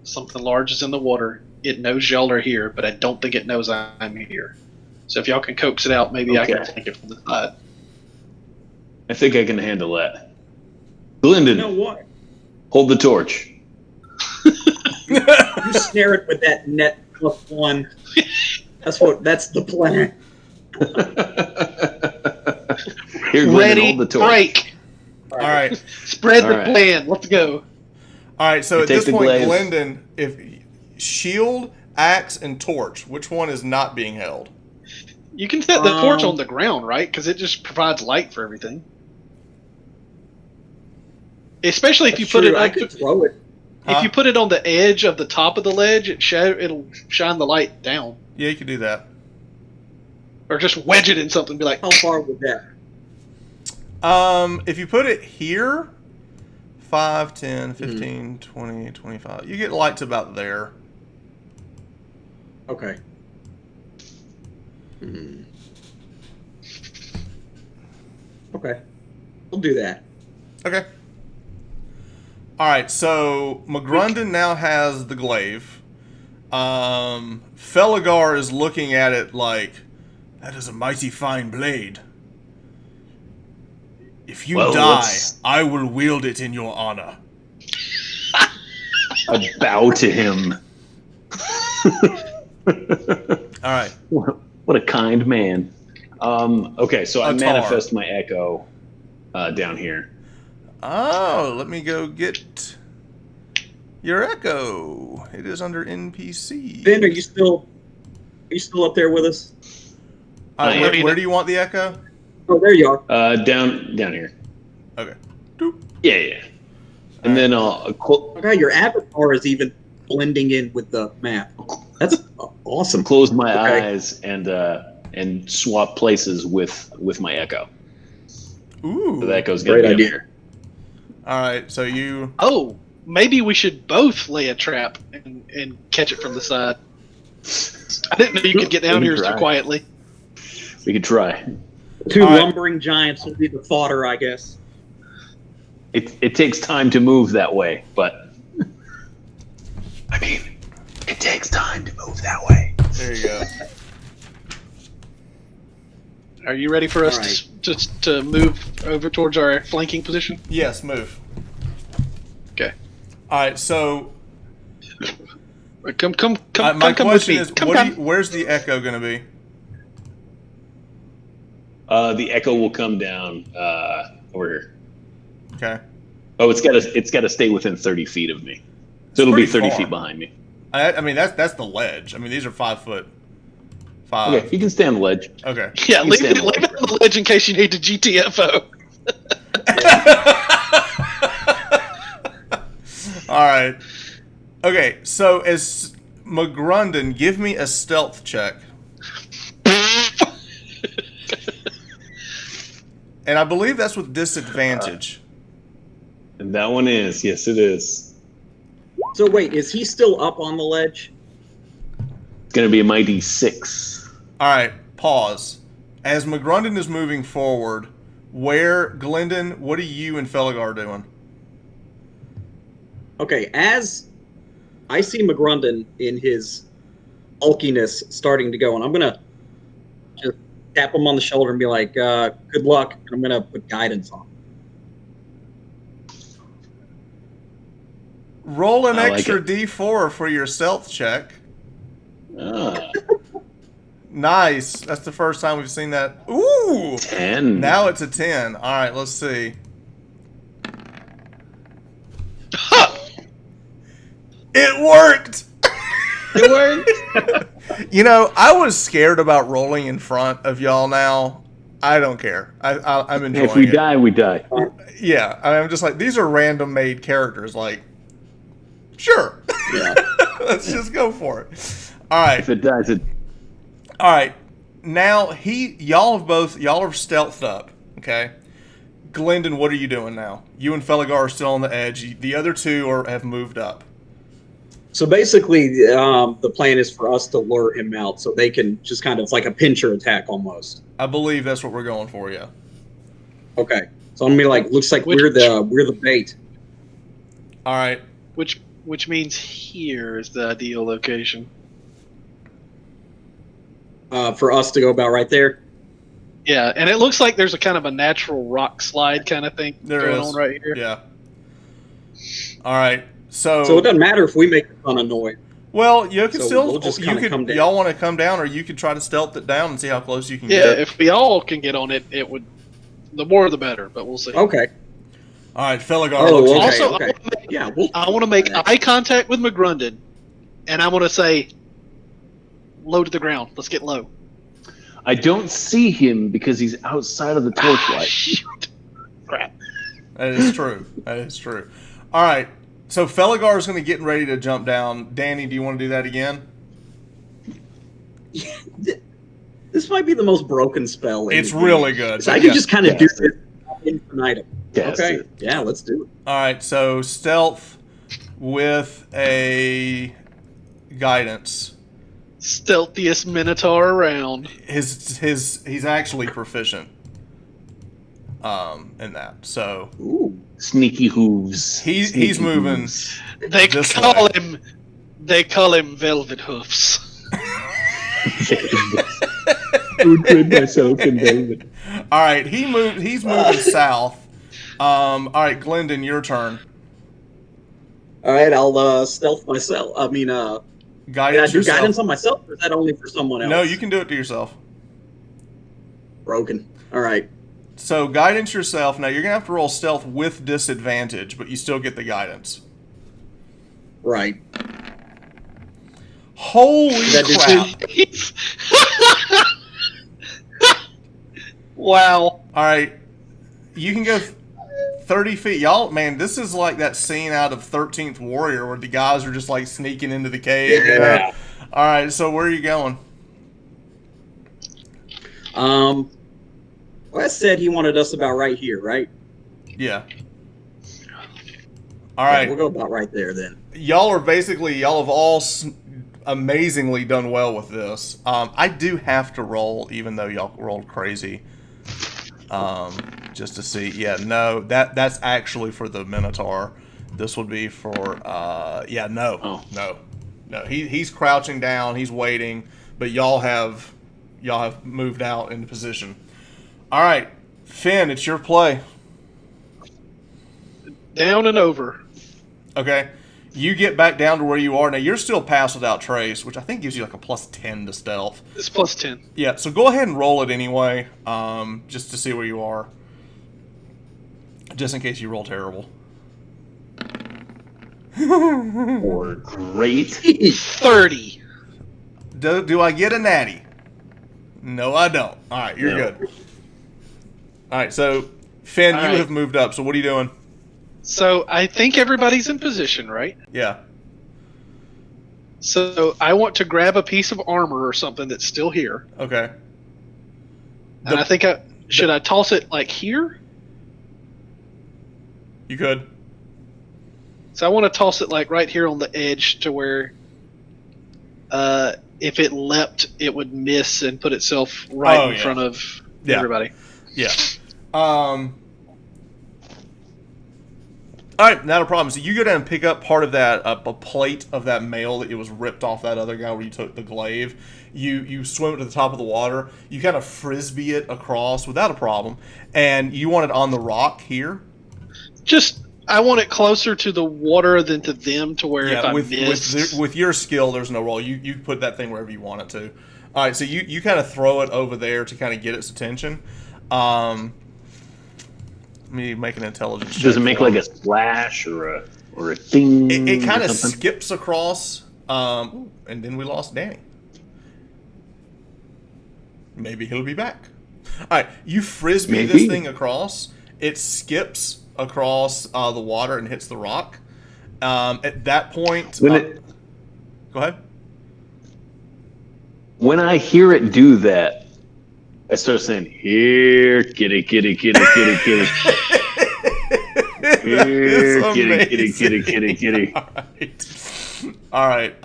Something large is in the water. It knows y'all are here, but I don't think it knows I'm here. So if y'all can coax it out, maybe I can Okay. take it from the side. I think I can handle that. Glendon, You know what? hold the torch. You snare it with that net +1. That's the plan. Here, Glendon, Ready, hold the torch. break. All right. Spread All the right. plan. Let's go. All right. So You at take this the point, glaive. Glendon, if shield, axe, and torch, which one is not being held? You can set the torch Um, on the ground, right? Because it just provides light for everything. Especially if you put it I up, could throw it. if you put it on the edge of the top of the ledge, it'll shine the light down. Yeah, you can do that. Or just wedge it in something and be like, How far would that? If you put it here, 5, 10, 15, 20, 25, you get light to about there. Okay. Hmm. Okay. We'll do that. Okay. All right, so McGrundon now has the glaive. Felagar is looking at it like, that is a mighty fine blade. If you Well, die, let's- I will wield it in your honor. I bow to him. All right. What a kind man. Okay, so I A tar. manifest my echo down here. Oh, let me go get your echo. It is under NPC. Ben, are you still up there with us? Where do you want the echo? Oh, there you are. Down here. Okay. Doop. Yeah. And then I'll Okay, your avatar is even blending in with the map. That's awesome. close my Okay. eyes and swap places with my echo. Ooh. So the echo's gonna Great be up idea. here. All right, so you. oh, maybe we should both lay a trap and catch it from the side. I didn't know you could get down We here can so try. quietly. We could try. Two All right. lumbering giants will be the fodder, I guess. It takes time to move that way, but I mean, it takes time to move that way. There you go. Are you ready for us Alright. to move over towards our flanking position? Yes, move. Okay. All right. So Come my with me. question is, Come. where's the echo going to be? The echo will come down over here. Okay. Oh, it's got to stay within 30 feet of me, so it'll be pretty 30 far. feet behind me. I mean, that's the ledge. I mean, these are 5 foot. 5. Okay, you can stay on the ledge. Okay. Yeah, You leave stand it on the ledge in case you need to GTFO. All right. Okay. So as McGrunden, give me a stealth check. And I believe that's with disadvantage. And that one is, yes, it is. So wait, is he still up on the ledge? It's going to be a mighty 6. All right, pause. As McGrunden is moving forward, Glendon, what are you and Felgar doing? Okay, as I see McGrunden in his bulkiness starting to go, and I'm gonna just tap him on the shoulder and be like, good luck, and I'm gonna put guidance on him. Roll an I like extra it. D4 for your stealth check. Ah, Nice. That's the first time we've seen that. Ooh! 10. Now it's a 10. All right, let's see. It worked! It worked. You know, I was scared about rolling in front of y'all now. I don't care. I'm enjoying If we it. die, we die. Yeah, I'm just like, these are random made characters. Like, sure. Yeah. Let's just go for it. All right. If it dies, it. All right. Now y'all are stealthed up. Okay. Glendon, what are you doing now? You and Felgar are still on the edge. The other two have moved up. So basically, the plan is for us to lure him out so they can just kind of, it's like a pincher attack almost. I believe that's what we're going for. Yeah. Okay. So I'm gonna be like, looks like Which- we're the bait. All right. Which means here is the ideal location. For us to go about right there. Yeah, and it looks like there's a kind of a natural rock slide kind of thing There going is. on right here. Yeah. All right. So it doesn't matter if we make a ton of noise. Well, you can So still. we'll just you kinda could. come down. Y'all want to come down, or you could try to stealth it down and see how close you can Yeah, get. if we all can get on it, it would. The more the better, but we'll see. Okay. All right, Felgar. Oh, looks okay. Also, okay. Yeah. We'll, I want to make eye contact with McGrunden, and I want to say, low to the ground. Let's get low. I don't see him because he's outside of the torchlight. Shoot. Crap. That is true. That is true. All right. So Felgar is going to get ready to jump down. Danny, do you want to do that again? this might be the most broken spell. in It's the game. really good. So I can Yeah. just kind of Yeah. do this infinitum. Yes. Okay. Yeah, let's do it. All right. So stealth with a guidance. Stealthiest minotaur around. He's actually proficient. In that. So Ooh. Sneaky hooves. He's Sneaky moving. hooves. They This call way. him. They call him Velvet Hoofs. I would put myself in velvet. All right. He's moving south. All right, Glendon, your turn. All right, I'll stealth myself. I mean, can I Guidance do yourself. guidance on myself, or is that only for someone else? No, you can do it to yourself. Broken. All right. So guidance yourself. Now you're gonna have to roll stealth with disadvantage, but you still get the guidance. Right. Holy That did crap! Wow. All right, you can go 30 feet. Y'all, man, this is like that scene out of 13th Warrior where the guys are just like sneaking into the cave. you know? Yeah. All right, so where are you going? Wes said he wanted us about right here, right? Yeah. All Yeah, right. we'll go about right there then. Y'all have all amazingly done well with this. I do have to roll, even though y'all rolled crazy, just to see. Yeah, no, that's actually for the Minotaur. This would be for no. He's crouching down. He's waiting, but y'all have moved out into position. All right, Finn, it's your play. Down and over. Okay. You get back down to where you are. Now, you're still Pass Without Trace, which I think gives you like a +10 to stealth. It's +10. Yeah, so go ahead and roll it anyway, just to see where you are. Just in case you roll terrible. Or great. 30. Do I get a natty? No, I don't. All right, you're No. good. All right, so, Finn, All you right. have moved up, so what are you doing? So I think everybody's in position, right? Yeah. So I want to grab a piece of armor or something that's still here. Okay. And I think should I toss it like here? You could. So I want to toss it like right here on the edge to where if it leapt, it would miss and put itself right in front of everybody. Yeah. All right, not a problem. So you go down and pick up part of that, a plate of that mail that it was ripped off that other guy where you took the glaive. You swim it to the top of the water. You kind of frisbee it across without a problem, and you want it on the rock here. Just I want it closer to the water than to them, to where if I miss. With your skill, there's no roll. You put that thing wherever you want it to. All right, so you kind of throw it over there to kind of get its attention. Let me make an intelligence check. Does it make like a splash or a thing? It kind or of something? skips across, and then we lost Danny. Maybe he'll be back. All right, you frisbee this thing across. It skips across the water and hits the rock. At that point, go ahead. When I hear it do that, I start saying, "Here, kitty, kitty, kitty, kitty, kitty." Here, kitty, kitty, kitty, kitty, kitty. All right.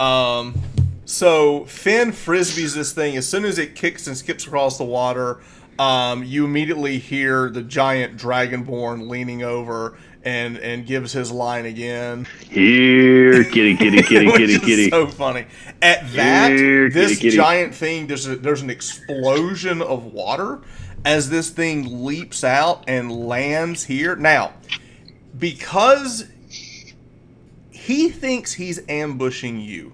So Finn frisbees this thing. As soon as it kicks and skips across the water, you immediately hear the giant dragonborn leaning over and gives his line again. Here, kitty, kitty, kitty, kitty, kitty. So funny. At that, Here, this kitty, kitty. giant thing, there's an explosion of water as this thing leaps out and lands here. Now, because he thinks he's ambushing you,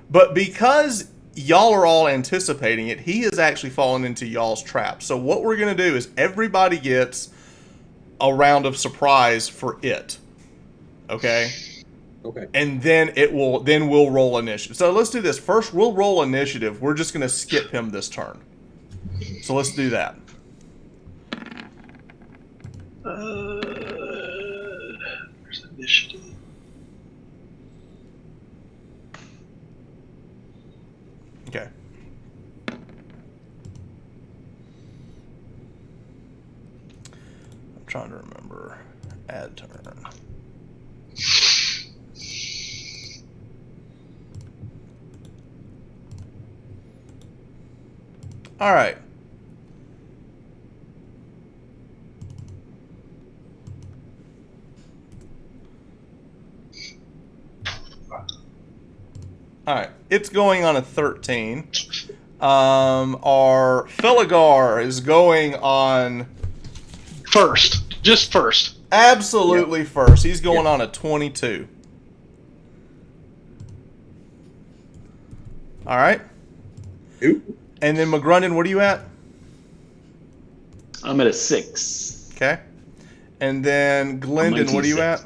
but because y'all are all anticipating it, he has actually fallen into y'all's trap. So what we're going to do is everybody gets a round of surprise for it. Okay? Okay. And then we'll roll initiative. So let's do this. First, we'll roll initiative. We're just going to skip him this turn. So let's do that. There's initiative. Okay. I'm trying to remember. Add turn. All right. All right. It's going on a 13. Our Feligar is going on First. Just first. absolutely first. He's going on a 22. All right. Oop. And then McGrunden, what are you at? I'm at a 6. Okay. And then Glendon, what are you at?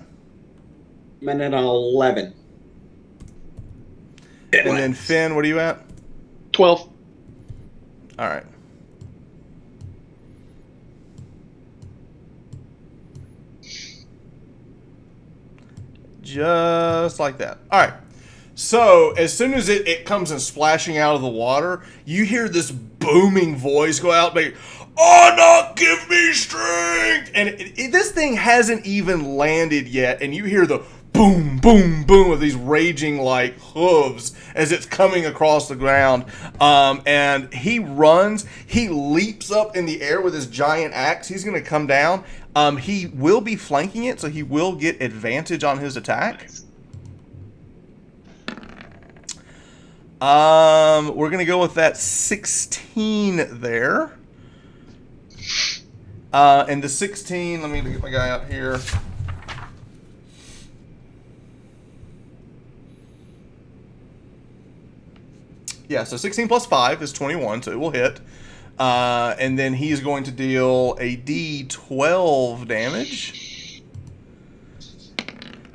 I'm at an 11. And then Finn, what are you at? 12. All right. Just like that. All right. So as soon as it comes and splashing out of the water, you hear this booming voice go out, like, "Oh, not give me strength!" And this thing hasn't even landed yet, and you hear the boom, boom, boom of these raging like hooves as it's coming across the ground. And he runs, he leaps up in the air with his giant axe. He's going to come down. He will be flanking it, so he will get advantage on his attack. We're going to go with that 16 there. And the 16, let me get my guy out here. Yeah, so 16 plus 5 is 21, so it will hit. And then he's going to deal a D12 damage.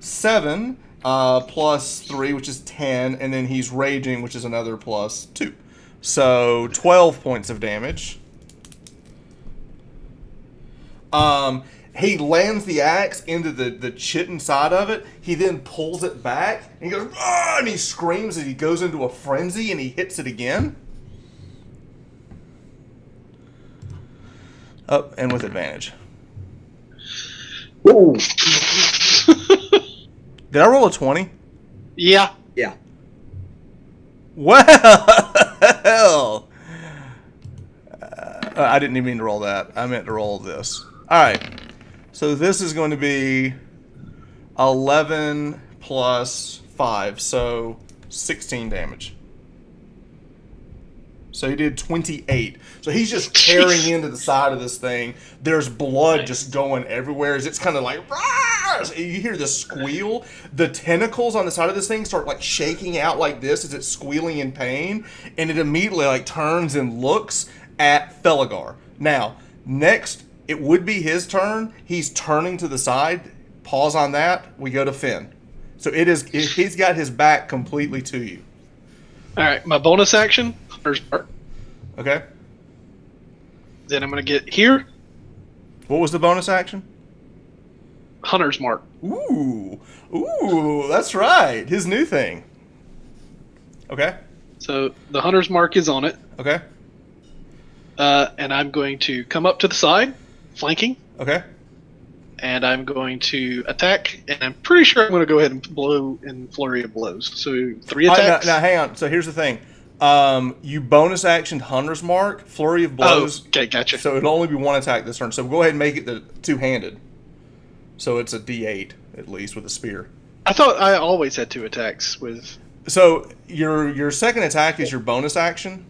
7 plus 3, which is 10, and then he's raging, which is another plus 2. So 12 points of damage. He lands the axe into the chitin side of it. He then pulls it back, and he goes, "Ah!" And he screams as he goes into a frenzy, and he hits it again. Oh, and with advantage. Ooh. Did I roll a 20? Yeah. Yeah. Well, I didn't even mean to roll that. I meant to roll this. All right. So this is going to be 11 plus 5, so 16 damage. So he did 28. So he's just tearing into the side of this thing. There's blood just going everywhere as it's kind of like, "Rah!" You hear the squeal. The tentacles on the side of this thing start like shaking out like this as it's squealing in pain. And it immediately like turns and looks at Felgar. Now, next, it would be his turn. He's turning to the side. Pause on that. We go to Finn. So he's got his back completely to you. All right, my bonus action. Hunter's Mark. Okay? Then I'm going to get here. What was the bonus action? Hunter's Mark. Ooh, that's right. His new thing. Okay. So the Hunter's Mark is on it. Okay. And I'm going to come up to the side, flanking, Okay. and I'm going to attack. And I'm pretty sure I'm going to go ahead and blow in flurry of blows. So 3 attacks. Now, hang on. So here's the thing. You bonus actioned Hunter's Mark, Flurry of Blows. Oh, okay, gotcha. So it'll only be 1 attack this turn. So go ahead and make it the two-handed. So it's a D8 at least with a spear. I thought I always had 2 attacks with. So your second attack is your bonus action.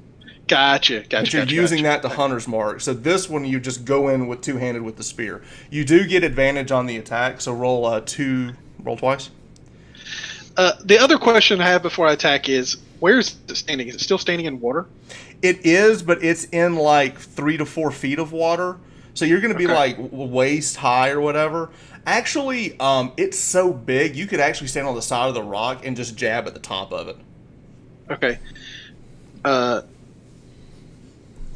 Gotcha. But you're using that to Hunter's Mark. So this one you just go in with two-handed with the spear. You do get advantage on the attack. So roll twice. The other question I have before I attack is, where is it standing? Is it still standing in water? It is, but it's in like 3 to 4 feet of water. So you're going to be like waist high or whatever. Actually, it's so big, you could actually stand on the side of the rock and just jab at the top of it. Okay. All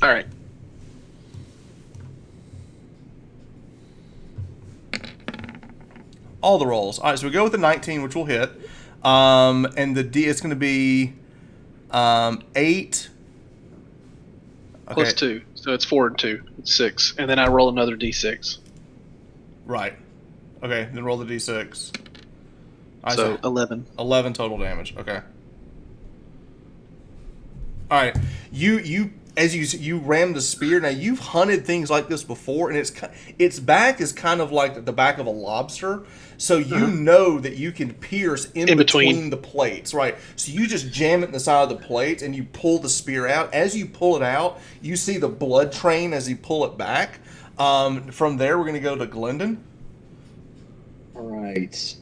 right. All the rolls. All right, so we go with the 19, which will hit. And the D, it's going to be 8. Okay. Plus 2. So it's 4 and 2. It's 6. And then I roll another d6. Right. Okay, then roll the D6. All right, So 11. 11 total damage. Okay. All right. You ram the spear. Now you've hunted things like this before, and its back is kind of like the back of a lobster. So you know that you can pierce in between the plates, right? So you just jam it in the side of the plates, and you pull the spear out. As you pull it out, you see the blood train as you pull it back. From there, we're going to go to Glendon. All right.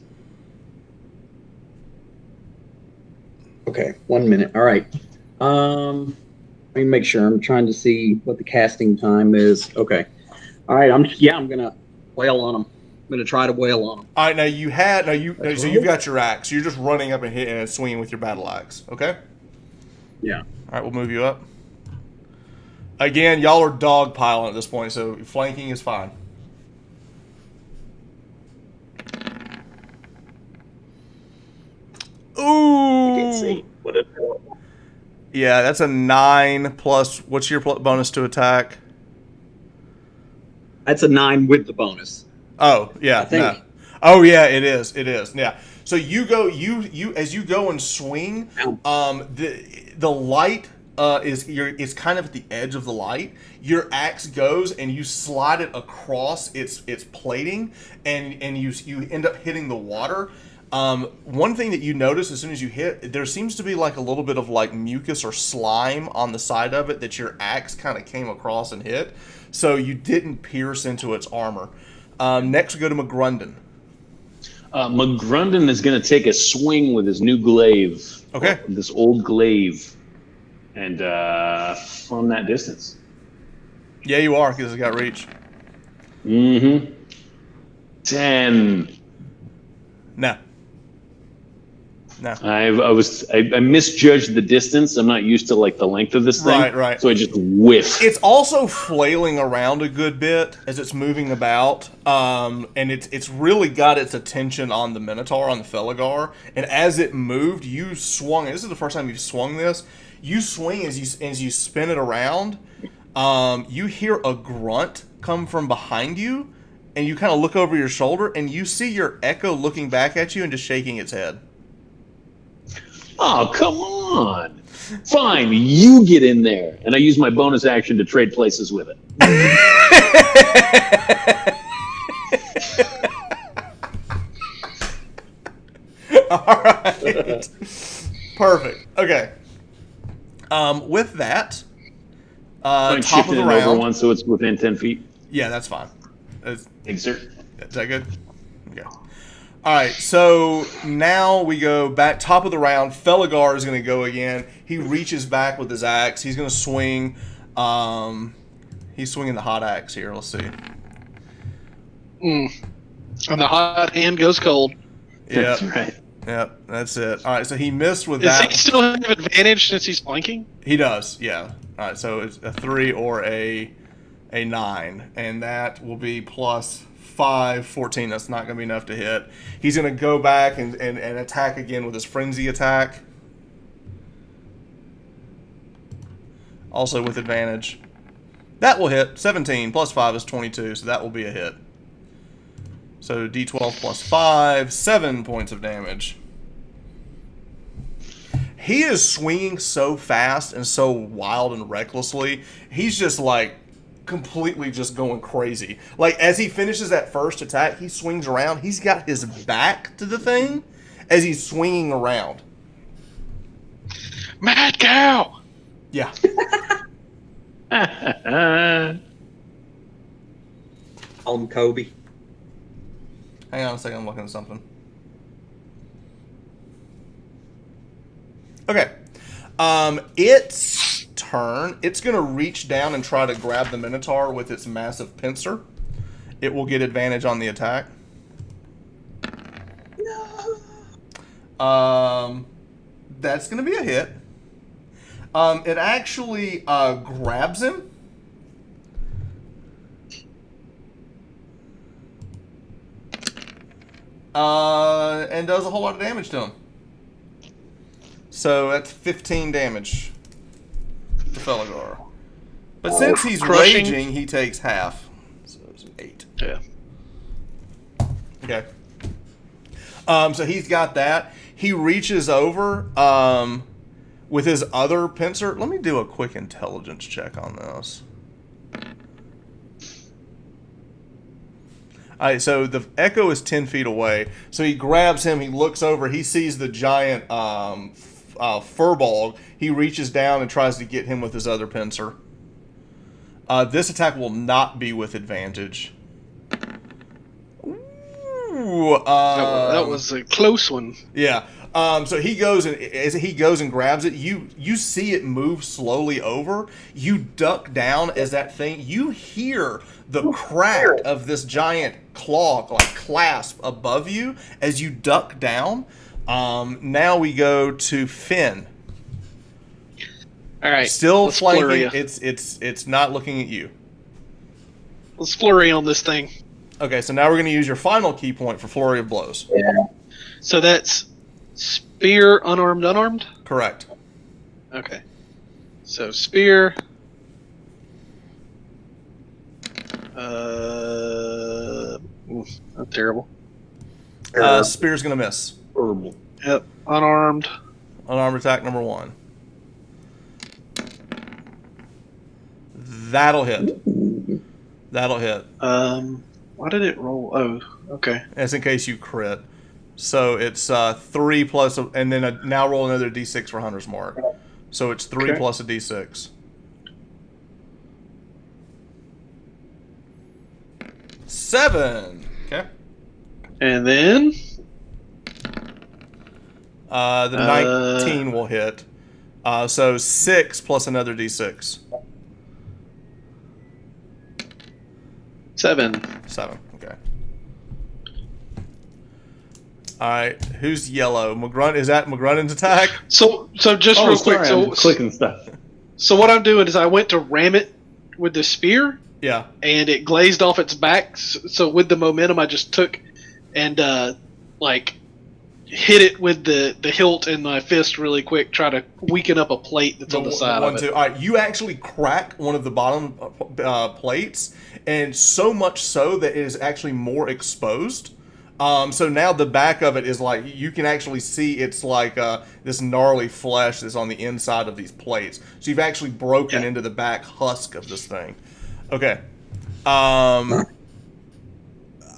Okay, 1 minute. All right. Let me make sure. I'm trying to see what the casting time is. Okay. All right. I'm gonna wail on them. I'm gonna try to wail on them. All right. Now so you've got your axe. You're just running up and hitting and swinging with your battle axe. Okay. Yeah. All right. We'll move you up. Again, y'all are dogpiling at this point, so flanking is fine. Ooh. I can't see. What is it? Yeah, that's a 9 plus. What's your bonus to attack? That's a 9 with the bonus. Oh, yeah. I think. No. Oh yeah, it is. It is. Yeah. So you go, you as you go and swing, the light is kind of at the edge of the light. Your axe goes and you slide it across its plating, and you end up hitting the water. One thing that you notice as soon as you hit, there seems to be like a little bit of like mucus or slime on the side of it that your axe kind of came across and hit. So you didn't pierce into its armor. Next, we go to McGrundon. McGrundon is going to take a swing with his new glaive. Okay. This old glaive. And from that distance. Yeah, you are, because it's got reach. Mm-hmm. 10. No. No. I misjudged the distance. I'm not used to like the length of this thing. Right. So I just whiff. It's also flailing around a good bit as it's moving about, and it's really got its attention on the Minotaur, on the Felgar. And as it moved, you swung. This is the first time you've swung this. You swing as you spin it around. You hear a grunt come from behind you, and you kind of look over your shoulder, and you see your Echo looking back at you and just shaking its head. Oh, come on. Fine, you get in there. And I use my bonus action to trade places with it. All right. Perfect. Okay. With that, I'm top of shifting the it over round. one so it's within 10 feet. Yeah, that's fine. Thanks, sir. Is that good? Okay. All right, so now we go back, top of the round. Felgar is going to go again. He reaches back with his axe. He's going to swing. He's swinging the hot axe here. Let's see. And the hot hand goes cold. Yep. That's right. Yep, that's it. All right, so he missed with Does that. he still have advantage since he's flanking? He does, yeah. All right, so it's a 3 or a 9, and that will be plus 5, 14. That's not going to be enough to hit. He's going to go back and attack again with his frenzy attack. Also with advantage. That will hit. 17 plus 5 is 22, so that will be a hit. So d12 plus 5, 7 points of damage. He is swinging so fast and so wild and recklessly. He's just like completely just going crazy. Like as he finishes that first attack, he swings around. He's got his back to the thing as he's swinging around. Mad cow! Yeah. Call him Kobe. Hang on a second, I'm looking at something. Okay. Its turn. It's going to reach down and try to grab the Minotaur with its massive pincer. It will get advantage on the attack. No. That's going to be a hit. It actually grabs him. And does a whole lot of damage to him. So that's 15 damage to Felgar. But since he's Crushing. raging, he takes half. So it's 8. Yeah. Okay. So he's got that. He reaches over with his other pincer. Let me do a quick intelligence check on this. All right, so the Echo is 10 feet away. So he grabs him. He looks over. He sees the giant furball. He reaches down and tries to get him with his other pincer. This attack will not be with advantage. Ooh, That was a close one. yeah. So he goes and as he goes and grabs it, you see it move slowly over. You duck down as that thing. You hear the crack of this giant claw like clasp above you as you duck down. Now we go to Finn. All right. Still let's flurry flanking. ya. It's not looking at you. Let's flurry on this thing. Okay, so now we're going to use your final key point for flurry of blows. So that's spear, unarmed, unarmed? Correct. Okay. So spear. Oof, that's terrible. Spear's going to miss. Herbal. Yep. Unarmed. Unarmed attack number 1. That'll hit. That'll hit. Why did it roll? Oh, okay. That's in case you crit. So it's 3 plus, and then now roll another d6 for Hunter's Mark. So it's 3 Okay. plus a d6. 7. Okay. And then The 19 will hit. So 6 plus another d6. 7. 7. Okay. All right. Who's yellow? McGrunt. Is that McGrunnen's attack? So just Oh, real sorry, quick. I'm clicking stuff. So what I'm doing is I went to ram it with the spear, Yeah. and it glazed off its back. So with the momentum, I just took and hit it with the hilt in my fist really quick, try to weaken up a plate that's on the side of it. All right, you actually crack one of the bottom plates, and so much so that it is actually more exposed. So now the back of it is like, you can actually see it's like this gnarly flesh that's on the inside of these plates. So you've actually broken into the back husk of this thing. Okay.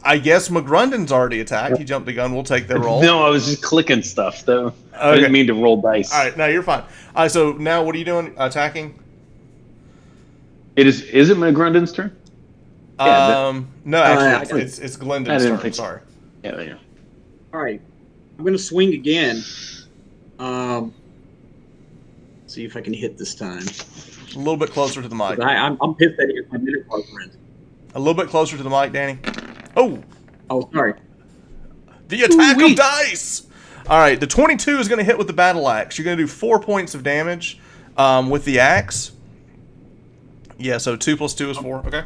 I guess McGrunden's already attacked. He jumped the gun. We'll take the roll. No, I was just clicking stuff, though. I Okay. didn't mean to roll dice. All right, no, you're fine. All right, so now what are you doing? Attacking? Is it McGrunden's turn? Yeah, No, actually, it's I Glendon's didn't turn. think so. Sorry. Yeah. All right, I'm gonna swing again. See if I can hit this time. A little bit closer to the mic. 'Cause I'm pissed that my minute card friend. A little bit closer to the mic, Danny. Oh, Oh, sorry. the attack Ooh-wee. of dice! All right, the 22 is going to hit with the battle axe. You're going to do 4 points of damage with the axe. Yeah, so 2 plus 2 is 4. Okay.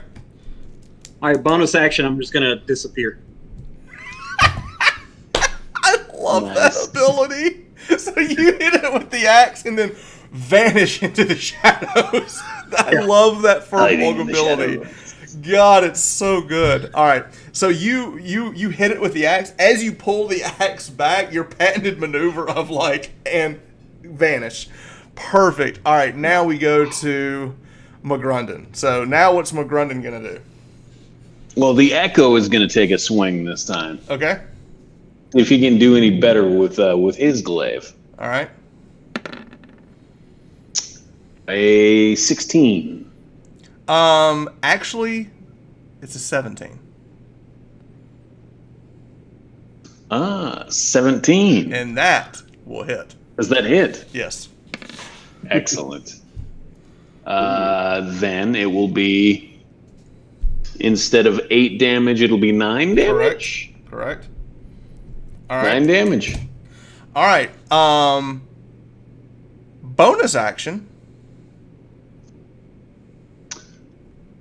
All right, bonus action. I'm just gonna disappear. I love Nice. that ability. So you hit it with the axe and then vanish into the shadows. I love that Hiding Furbolg in the ability. shadows. God, it's so good. All right, so you hit it with the axe. As you pull the axe back, your patented maneuver of and vanish. Perfect. All right, now we go to McGrunden. So now what's McGrunden gonna do? Well, the Echo is going to take a swing this time. Okay. If he can do any better with his glaive. All right. A 16. Actually, it's a 17. 17. And that will hit. Does that hit? Yes. Excellent. Then it will be, instead of 8 damage, it'll be 9 damage. Correct. All right. 9 damage. All right. Bonus action.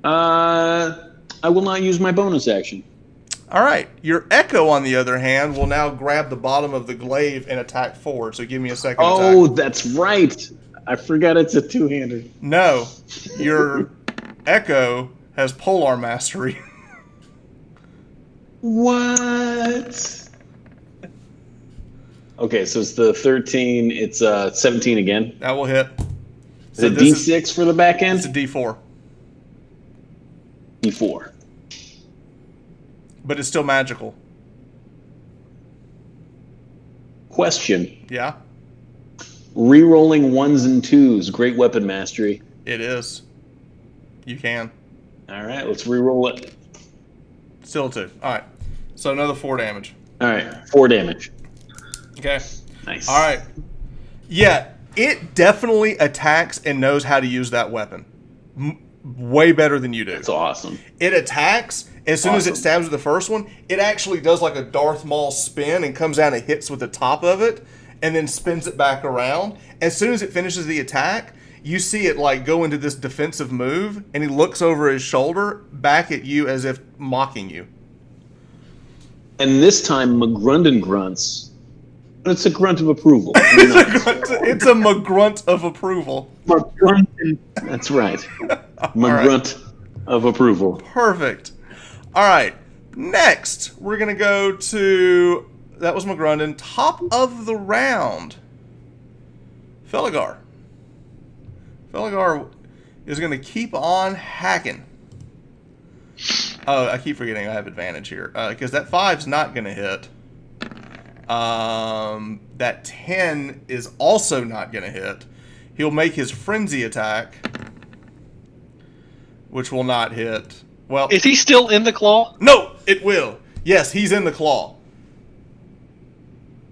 I will not use my bonus action. All right. Your Echo, on the other hand, will now grab the bottom of the glaive and attack forward. So give me a second Oh, attack. that's right. I forgot it's a two-hander. No. Your Echo has Polar Mastery. What? Okay, so it's the 13. It's 17 again. That will hit. Is it D6 for the back end? It's a D4. D4. But it's still magical. Question. Yeah, Rerolling 1s and 2s. Great weapon mastery. it is. You can. All right, let's reroll it. Still a 2. All right. So another 4 damage. All right, 4 damage. Okay. Nice. All right. Yeah, it definitely attacks and knows how to use that weapon. Way better than you do. That's awesome. It attacks. As soon as it Awesome. stabs with the first one, it actually does like a Darth Maul spin and comes down and hits with the top of it and then spins it back around. As soon as it finishes the attack, you see it go into this defensive move, and he looks over his shoulder back at you as if mocking you. And this time, McGrunden grunts. But it's a grunt of approval. It's a McGrunt of approval. That's right. McGrunt of approval. Perfect. All right. Next, we're going to go to That was McGrunden. Top of the round. Felgar. Felgar is going to keep on hacking. Oh, I keep forgetting I have advantage here. Because that 5's not going to hit. That 10 is also not going to hit. He'll make his frenzy attack, which will not hit. Well, Is he still in the claw? no, it will. Yes, he's in the claw.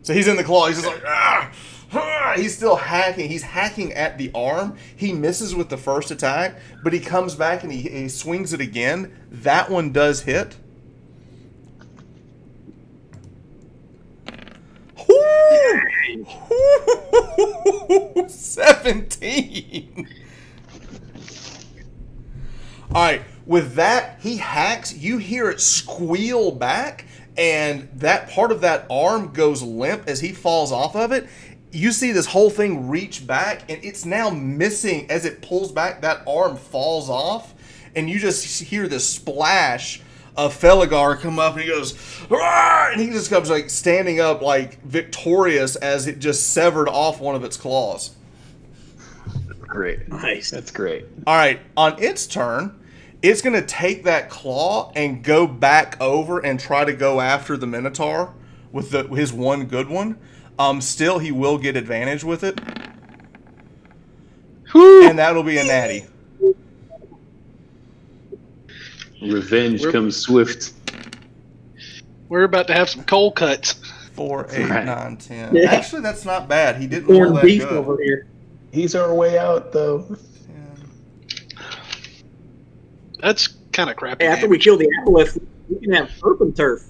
So he's in the claw. He's just like, ah, ah. He's still hacking. He's hacking at the arm. He misses with the first attack, but he comes back and he swings it again. That one does hit. 17. All right, with that, he hacks. You hear it squeal back, and that part of that arm goes limp as he falls off of it. You see this whole thing reach back, and it's now missing. As it pulls back, that arm falls off, and you just hear this splash of Felgar come up, and he goes, "Arr!" And he just comes like standing up, like victorious, as it just severed off one of its claws. Great. Nice. That's great. All right, on its turn, it's going to take that claw and go back over and try to go after the Minotaur with his one good one. Still, he will get advantage with it. Whew. And that'll be a natty. Revenge comes swift. We're about to have some cold cuts. 4, 8, Right. 9, 10. Yeah. Actually, that's not bad. He didn't roll Corned that beef good. over here. He's our way out, though. 10. That's kind of crappy. Hey, after we kill the Aboleth, we can have Serpent Turf.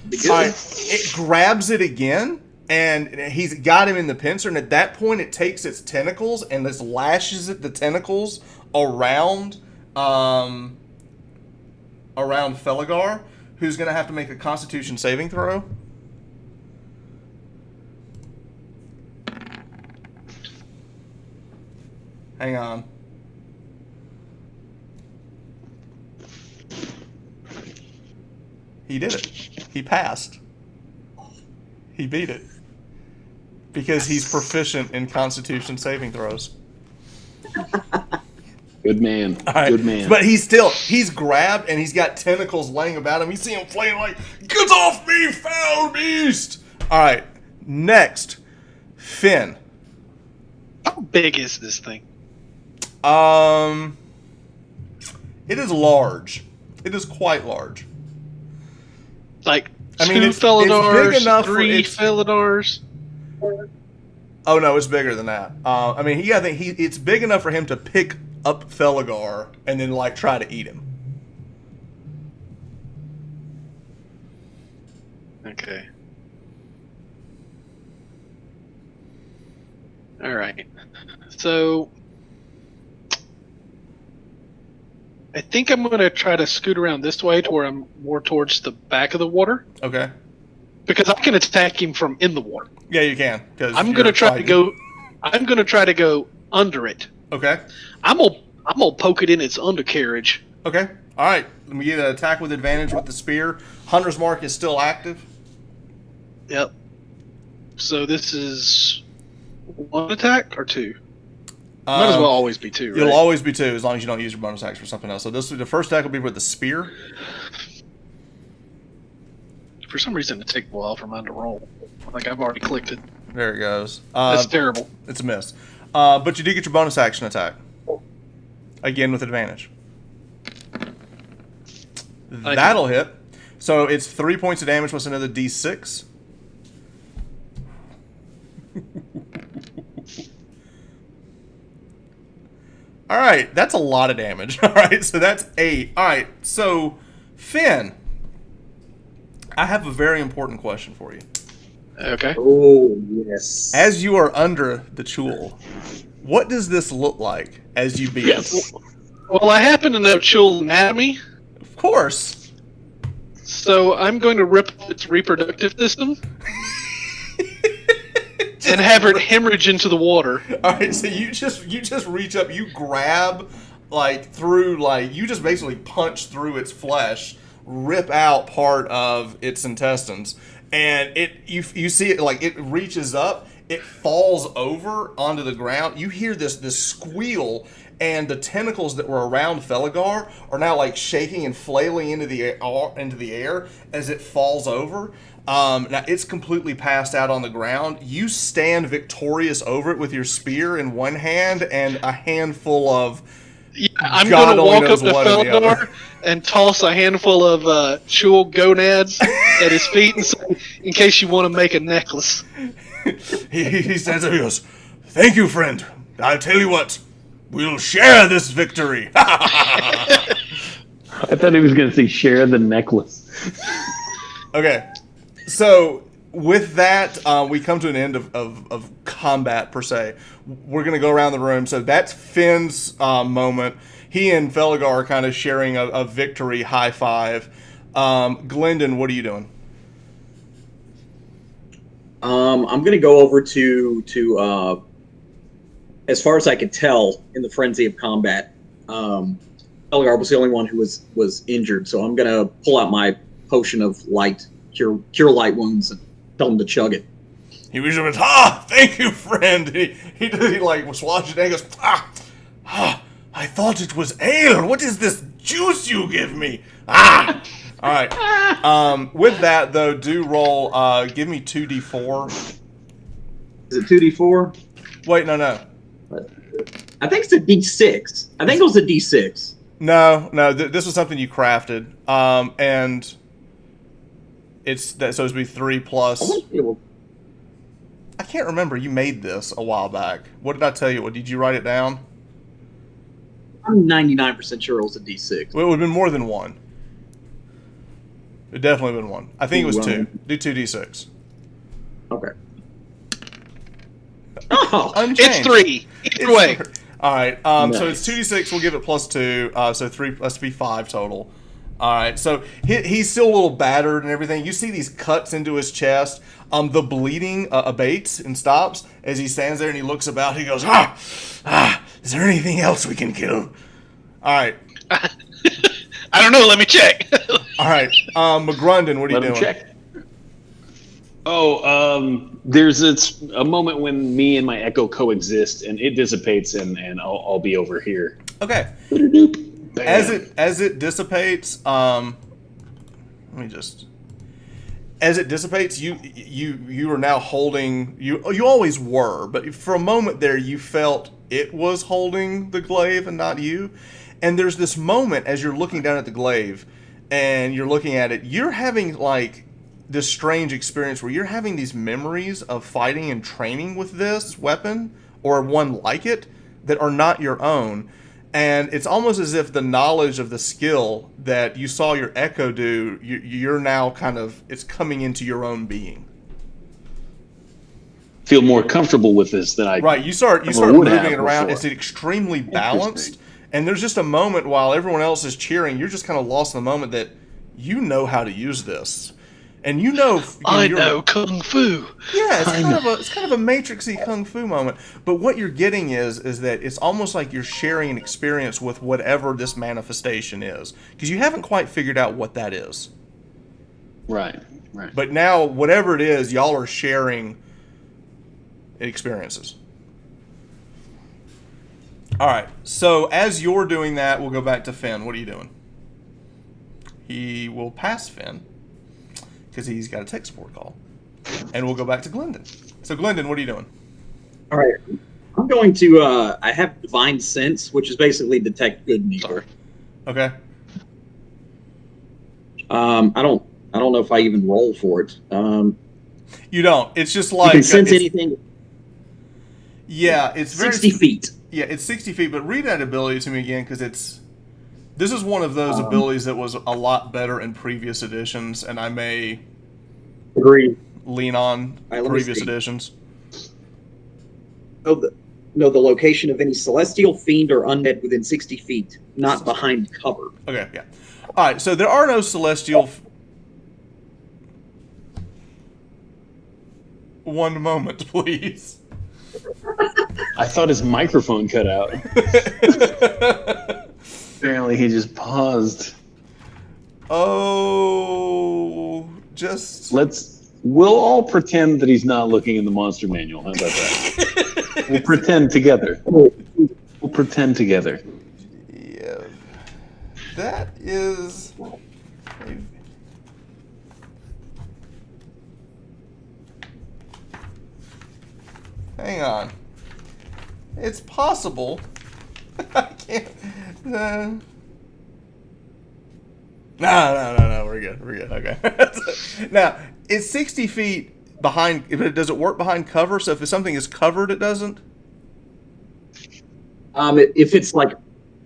Be good. All right, it grabs it again, and he's got him in the pincer. And at that point, it takes its tentacles and just lashes the tentacles around Felgar, who's going to have to make a Constitution saving throw. Hang on. He did it. He passed. He beat it. Because he's proficient in Constitution saving throws. Good man. All right. Good man. But he's grabbed and he's got tentacles laying about him. You see him flaying like, get off me, foul beast! All right. Next, Finn. How big is this thing? It is large. It is quite large. Like I mean, two it's big Felidars, enough for three its- Felidars. Oh no, it's bigger than that. I mean, it's big enough for him to pick up Felgar and then like try to eat him. Okay. All right. So I think I'm going to try to scoot around this way to where I'm more towards the back of the water Okay. because I can attack him from in the water. Yeah, you can. Cause I'm you're going to try to fighting. go. I'm going to try to go under it. Okay. I'm gonna poke it in its undercarriage. Okay. All right. Let me get an attack with advantage with the spear. Hunter's mark is still active. Yep. So this is one attack or two. Might as well always be two, right? It'll always be 2 as long as you don't use your bonus action for something else. So the first attack will be with the spear. For some reason, it takes a while for mine to roll. Like I've already clicked it. There it goes. That's terrible. It's a miss. But you do get your bonus action attack. Again with advantage. That'll hit. So it's 3 points of damage plus another d6. All right, that's a lot of damage. All right, so that's 8. All right, so Finn, I have a very important question for you. Okay. Oh, yes. As you are under the Chul, what does this look like as you beat it? Well, I happen to know Chul anatomy, Of course. so I'm going to rip up its reproductive system and have it hemorrhage into the water. All right, so you just reach up, you grab you just basically punch through its flesh, rip out part of its intestines, and you see it like it reaches up, it falls over onto the ground. You hear this squeal, and the tentacles that were around Felgar are now like shaking and flailing into the air as it falls over. Now it's completely passed out on the ground. You stand victorious over it with your spear in one hand and a handful of I'm God going to only walk knows up to what in the other. Felgar and toss a handful of chewel gonads at his feet and say, in case you want to make a necklace. he stands up and goes, "Thank you, friend. I'll tell you what, we'll share this victory." I thought he was going to say share the necklace. Okay, so with that, we come to an end of combat, per se. We're going to go around the room. So that's Finn's moment. He and Felgar are kind of sharing a victory high five. Glendon, what are you doing? I'm going to go over to as far as I could tell in the frenzy of combat, Felgar was the only one who was injured. So I'm going to pull out my potion of light, cure light wounds, and tell him to chug it. He reaches up and thank you, friend. He like swatches it and goes, I thought it was ale. What is this juice you give me? All right. With that though, do roll. Give me 2d4. Is it 2d4? Wait, no. I think it's a d6. I think it was a d6. No. This was something you crafted. And it's that. So it's be 3 plus. I can't remember. You made this a while back. What did I tell you? What did you write it down? I'm 99% sure it was a d6. Well, it would have been more than one. It definitely been one. I think it was 2. Do 2d6. Okay. Oh, Unchanged. It's 3. Either way. All right. Nice. So it's 2d6. We'll give it plus 2. So 3. Let's be 5 total. All right. So he's still a little battered and everything. You see these cuts into his chest. The bleeding abates and stops as he stands there and he looks about. He goes, is there anything else we can kill? All right. I don't know. Let me check. All right. McGrundon, what are you Let him doing? check. Oh, there's a moment when me and my echo coexist, and it dissipates, and I'll be over here. Okay. Bam. As it dissipates, as it dissipates, you are now holding you always were, but for a moment there you felt it was holding the glaive and not you. And there's this moment as you're looking down at the glaive and you're looking at it, you're having like this strange experience where you're having these memories of fighting and training with this weapon or one like it that are not your own. And it's almost as if the knowledge of the skill that you saw your echo do, you're now kind of, it's coming into your own being. Feel more comfortable with this than I. Right, you start would moving have it around. before. It's extremely balanced. And there's just a moment while everyone else is cheering, you're just kind of lost in the moment that you know how to use this. And you know, I you're- know Kung Fu. Yeah, it's kind of a Matrixy kung fu moment. But what you're getting is that it's almost like you're sharing an experience with whatever this manifestation is, because you haven't quite figured out what that is. Right. But now, whatever it is, y'all are sharing experiences. All right. So as you're doing that, we'll go back to Finn. What are you doing? He will pass Finn because he's got a tech support call, and we'll go back to Glendon. So Glendon, what are you doing? all right. I'm going to. I have divine sense, which is basically detect good and evil. Okay. I don't know if I even roll for it. You don't. It's just You like can sense it's- anything Yeah, it's very 60 feet. Yeah, it's 60 feet. But read that ability to me again, because this is one of those abilities that was a lot better in previous editions, and I may Agree. lean on right, let me previous see. editions. The location of any celestial, fiend, or undead within 60 feet, not behind cover. Okay, yeah. All right, so there are no celestial. One moment, please. I thought his microphone cut out. Apparently, he just paused. Oh, just Let's We'll all pretend that he's not looking in the monster manual. How about that? We'll pretend together. We'll pretend together. Yeah. That is. Hang on. It's possible. I can't. No. No. We're good. Okay. Now, it's 60 feet behind. Does it work behind cover? So if something is covered, it doesn't? If it's like,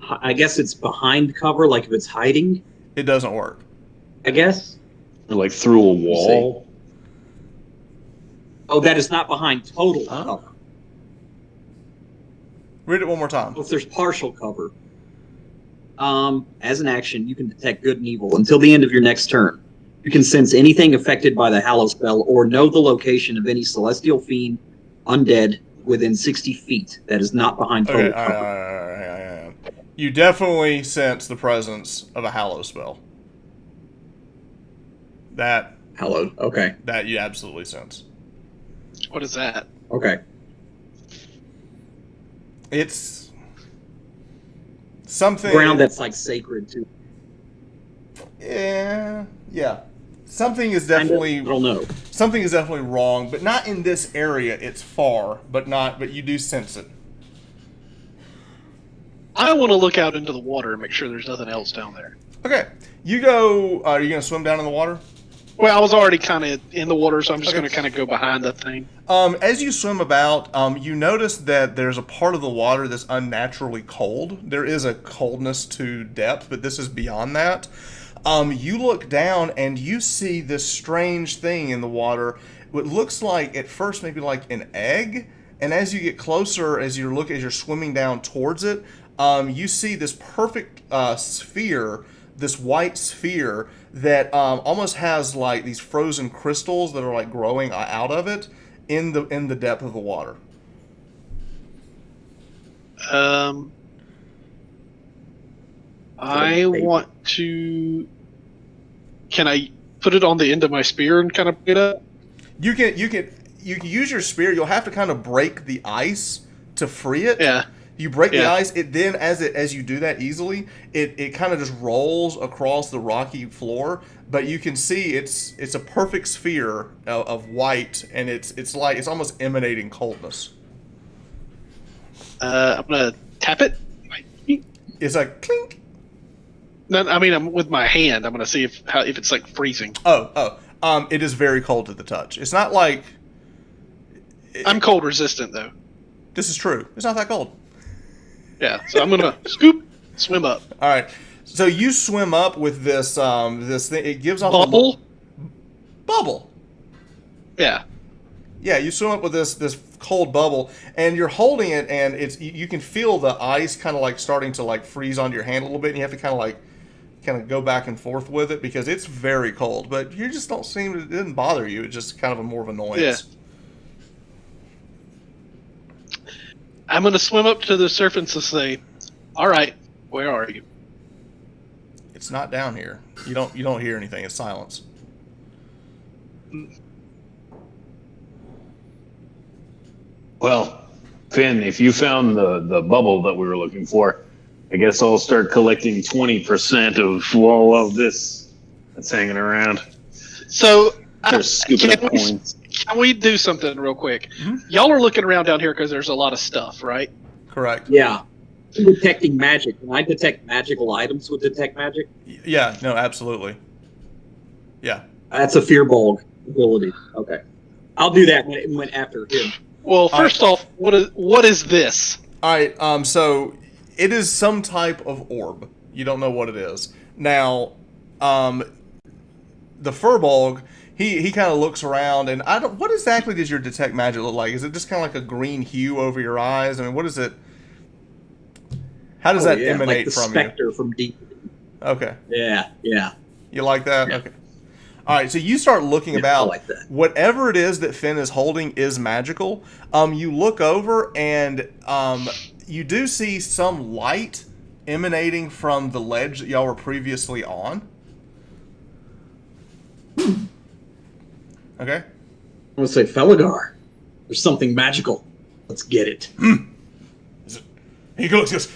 I guess it's behind cover, like if it's hiding, It doesn't work. I guess. Or like through a wall. Oh, that is not behind total Huh? cover. Read it one more time. If there's partial cover, as an action, you can detect good and evil until the end of your next turn. You can sense anything affected by the Hallow spell or know the location of any celestial fiend, undead, within 60 feet that is not behind total Okay, all cover. right. You definitely sense the presence of a Hallow spell. That Hallowed. Okay. you absolutely sense. What is that? Okay. It's something. Ground that's like sacred to. Yeah. Something is I definitely don't know. wrong, but not in this area. It's far, but you do sense it. I want to look out into the water and make sure there's nothing else down there. Okay, you go. Are you gonna swim down in the water? Well, I was already kind of in the water, so I'm just Okay. going to kind of go behind the thing. As you swim about, you notice that there's a part of the water that's unnaturally cold. There is a coldness to depth, but this is beyond that. You look down and you see this strange thing in the water. What looks like at first maybe like an egg, and as you get closer, as you're swimming down towards it, you see this perfect sphere, this white sphere that almost has like these frozen crystals that are like growing out of it in the depth of the water. I want to. Can I put it on the end of my spear and kind of pick it up? You can use your spear. You'll have to kind of break the ice to free it. Yeah. You break the Yeah. ice. It then, as you do that easily, it kind of just rolls across the rocky floor. But you can see it's a perfect sphere of white, and it's almost emanating coldness. I'm gonna tap it. It's like clink. No, I mean, I'm with my hand. I'm gonna see if it's like freezing. It is very cold to the touch. It's not like I'm cold resistant though. this is true. It's not that cold. Yeah, so I'm gonna scoop, swim up. All right. So you swim up with this this thing. It gives off Bubble. a bubble. Yeah. Yeah, you swim up with this cold bubble, and you're holding it, and you can feel the ice kind of like starting to like freeze onto your hand a little bit, and you have to kind of go back and forth with it because it's very cold. But you just don't seem it didn't bother you. It's just kind of a more of annoyance. Yeah. I'm gonna swim up to the surface and say, "All right, where are you?" It's not down here. You don't hear anything. It's silence. Well, Finn, if you found the bubble that we were looking for, I guess I'll start collecting 20% of all of this that's hanging around. So, Start scooping up can we- coins. Can we do something real quick? Mhm. Y'all are looking around down here because there's a lot of stuff, right? Correct. Yeah. Detecting magic. Can I detect magical items with detect magic? Yeah. No. Absolutely. Yeah. That's a fear bulg ability. Okay. I'll do that when after him. Well, first off, what is this? All right. So it is some type of orb. You don't know what it is. Now, the Furbolg, he kind of looks around, and I don't. What exactly does your detect magic look like? Is it just kind of like a green hue over your eyes? I mean, what is it? How does that emanate like the from specter from deep. you? Okay, Yeah. you like that? Yeah. Okay. All right, so you start looking Yeah, about I like that. whatever it is that Finn is holding is magical. You look over and you do see some light emanating from the ledge that y'all were previously on. Okay. I'm gonna say, Felgar, there's something magical. Let's get it. He goes,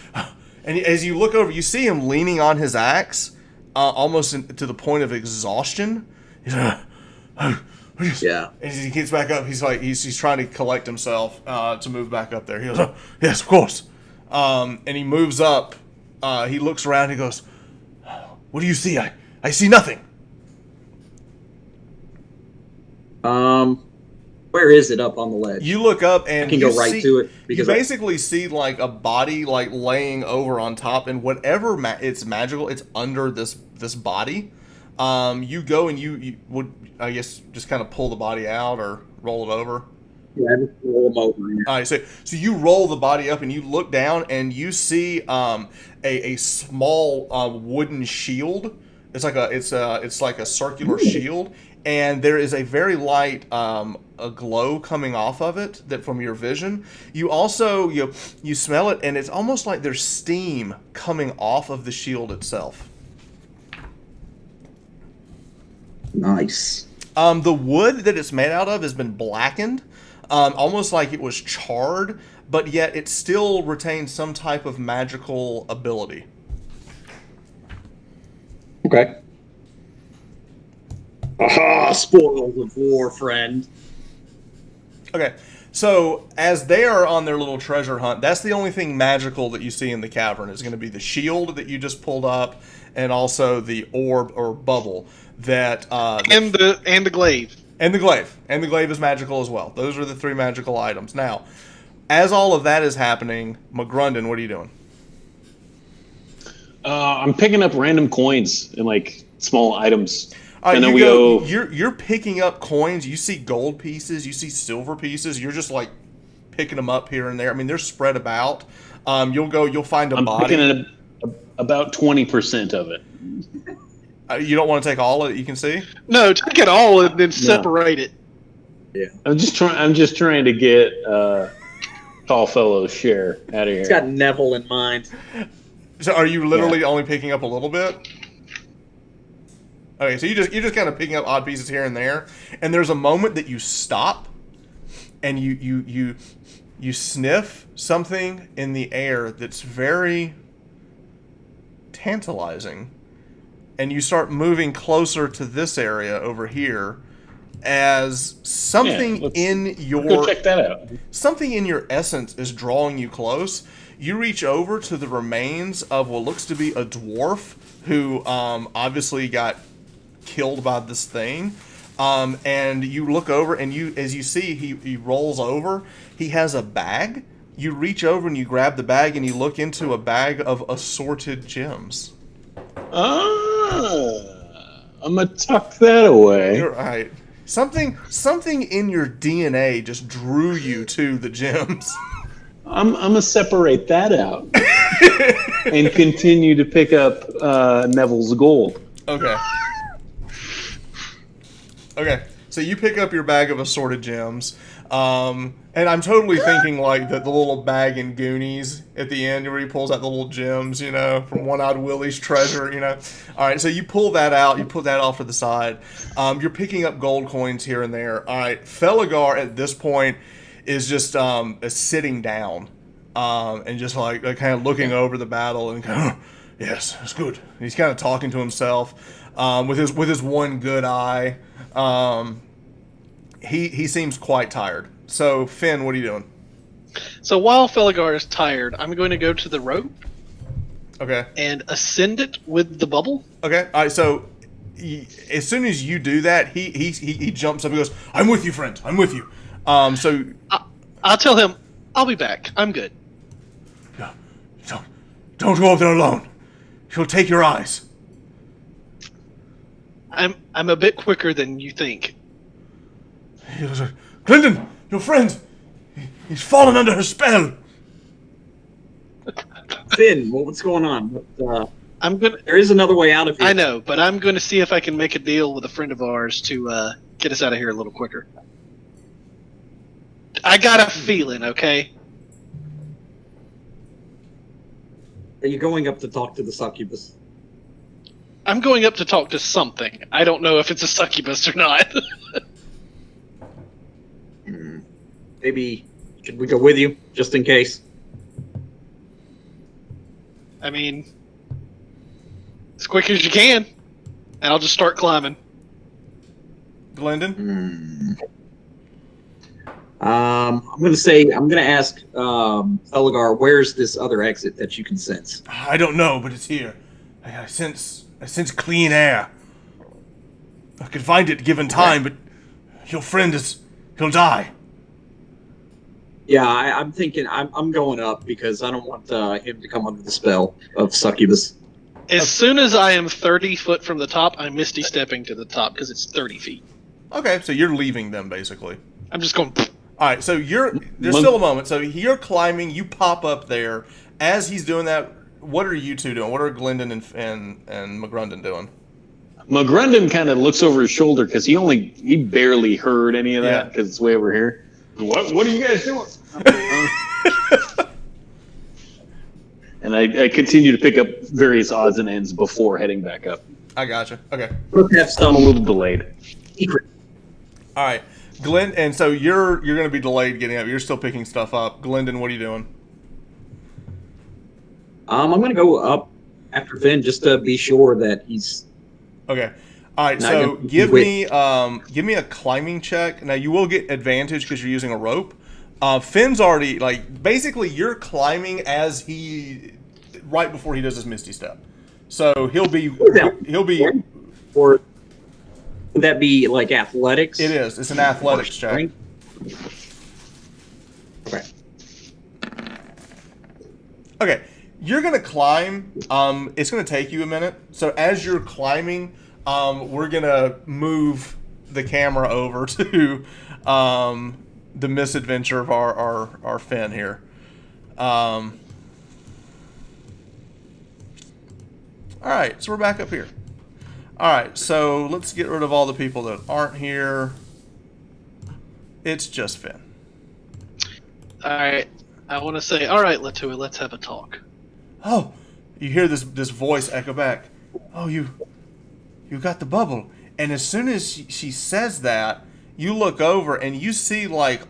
and as you look over, you see him leaning on his axe, almost to the point of exhaustion. He's like, Yeah. and as he gets back up, he's like, he's trying to collect himself to move back up there. He goes, yes, of course. And he moves up. He looks around. He goes, what do you see? I see nothing. Where is it up on the ledge? You look up and I can go right to it because you basically see like a body like laying over on top, and whatever it's magical, it's under this body. You go and you would, I guess, just kind of pull the body out or roll it over. Yeah, just roll them over. Yeah. All right, so you roll the body up and you look down and you see a small wooden shield. It's like a circular shield, and there is a very light a glow coming off of it that from your vision. You also you smell it, and it's almost like there's steam coming off of the shield itself. Nice. The wood that it's made out of has been blackened, almost like it was charred, but yet it still retains some type of magical ability. Okay. Aha! Spoils of war, friend. Okay, so as they are on their little treasure hunt, that's the only thing magical that you see in the cavern is going to be the shield that you just pulled up, and also the orb or bubble that And the glaive. and the glaive. And the glaive is magical as well. Those are the three magical items. Now, as all of that is happening, McGrundon, what are you doing? I'm picking up random coins and like small items. And then you we go, go. you're picking up coins. You see gold pieces. You see silver pieces. You're just like picking them up here and there. I mean, they're spread about. You'll find a I'm body. picking about 20% of it. You don't want to take all of it you can see? No, take it all and then separate it. I'm just trying to get tall fellow's share out of here. He's got Neville in mind. So are you literally only picking up a little bit? Okay, so you're just kind of picking up odd pieces here and there, and there's a moment that you stop, and you sniff something in the air that's very tantalizing, and you start moving closer to this area over here, as something in Go check that out. something in your essence is drawing you close. You reach over to the remains of what looks to be a dwarf who obviously got killed by this thing. And you look over, and as you see, he rolls over. He has a bag. You reach over and you grab the bag, and you look into a bag of assorted gems. I'm gonna tuck that away. You're right. Something in your DNA just drew you to the gems. I'm gonna separate that out and continue to pick up Neville's gold. Okay. Okay. So you pick up your bag of assorted gems, and I'm totally thinking like the little bag in Goonies at the end where he pulls out the little gems, from One-Eyed Willie's treasure, All right, so you pull that out, you put that off to the side. You're picking up gold coins here and there. All right, Felgar at this point is just sitting down and just like kind of looking over the battle and kind of, yes, it's good. He's kind of talking to himself with his one good eye. He seems quite tired. So Finn, what are you doing? So while Felgar is tired, I'm going to go to the rope Okay. and ascend it with the bubble. Okay. All right. So as soon as you do that, he jumps up and goes, "I'm with you, friend. I'm with you." So I'll tell him, I'll be back. I'm good. don't go up there alone. He'll take your eyes. I'm a bit quicker than you think. He goes, "Clinton, your friend, he's fallen under her spell." Finn, what's going on? I'm gonna. There is another way out of here. I know, but I'm going to see if I can make a deal with a friend of ours to get us out of here a little quicker. I got a feeling, okay? Are you going up to talk to the succubus? I'm going up to talk to something. I don't know if it's a succubus or not. maybe should we go with you just in case? I mean, as quick as you can, and I'll just start climbing. Glendon? I'm gonna ask Thelagar, where's this other exit that you can sense? I don't know, but it's here. I sense clean air. I could find it given time, but your friend he'll die. Yeah, I'm thinking I'm going up because I don't want him to come under the spell of succubus. As soon as I am 30 foot from the top, I'm misty stepping to the top because it's 30 feet. Okay, so you're leaving them basically. I'm just going. All right, so there's still a moment. So you're climbing, you pop up there. As he's doing that, what are you two doing? What are Glendon and McGrundon doing? McGrundon kind of looks over his shoulder because he barely heard any of that Yeah. because it's way over here. What are you guys doing? And I continue to pick up various odds and ends before heading back up. I gotcha. Okay. Let's have I'm a some little delayed. secret. All right, Glenn, and so you're going to be delayed getting up. You're still picking stuff up. Glendon, what are you doing? I'm gonna go up after Finn just to be sure that he's. Okay. All right. Not So gonna- give me a climbing check. Now you will get advantage because you're using a rope. Finn's already basically you're climbing as he right before he does his misty step. So he'll be. Or would that be like athletics? It is. It's an athletics check. Okay. Okay. You're gonna climb. It's gonna take you a minute. So as you're climbing, we're gonna move the camera over to the misadventure of our Finn here. All right, so we're back up here. All right, so let's get rid of all the people that aren't here. It's just Finn. All right. I want to say, all right, Latua, let's have a talk. Oh, you hear this voice echo back. Oh, you got the bubble. And as soon as she says that, you look over and you see like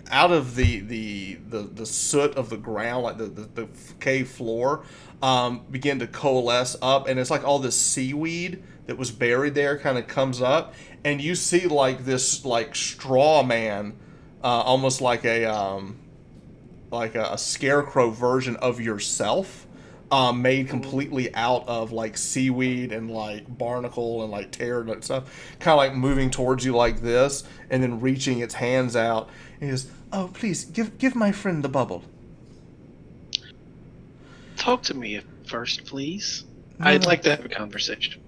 out of the soot of the ground, like the cave floor, begin to coalesce up, and it's like all this seaweed that was buried there kind of comes up, and you see like this like straw man, almost like a scarecrow version of yourself, made completely out of like seaweed and like barnacle and like tear and stuff, kind of like moving towards you like this, and then reaching its hands out. And he goes, "Oh, please give my friend the bubble." Talk to me first, please. No. I'd like to have a conversation.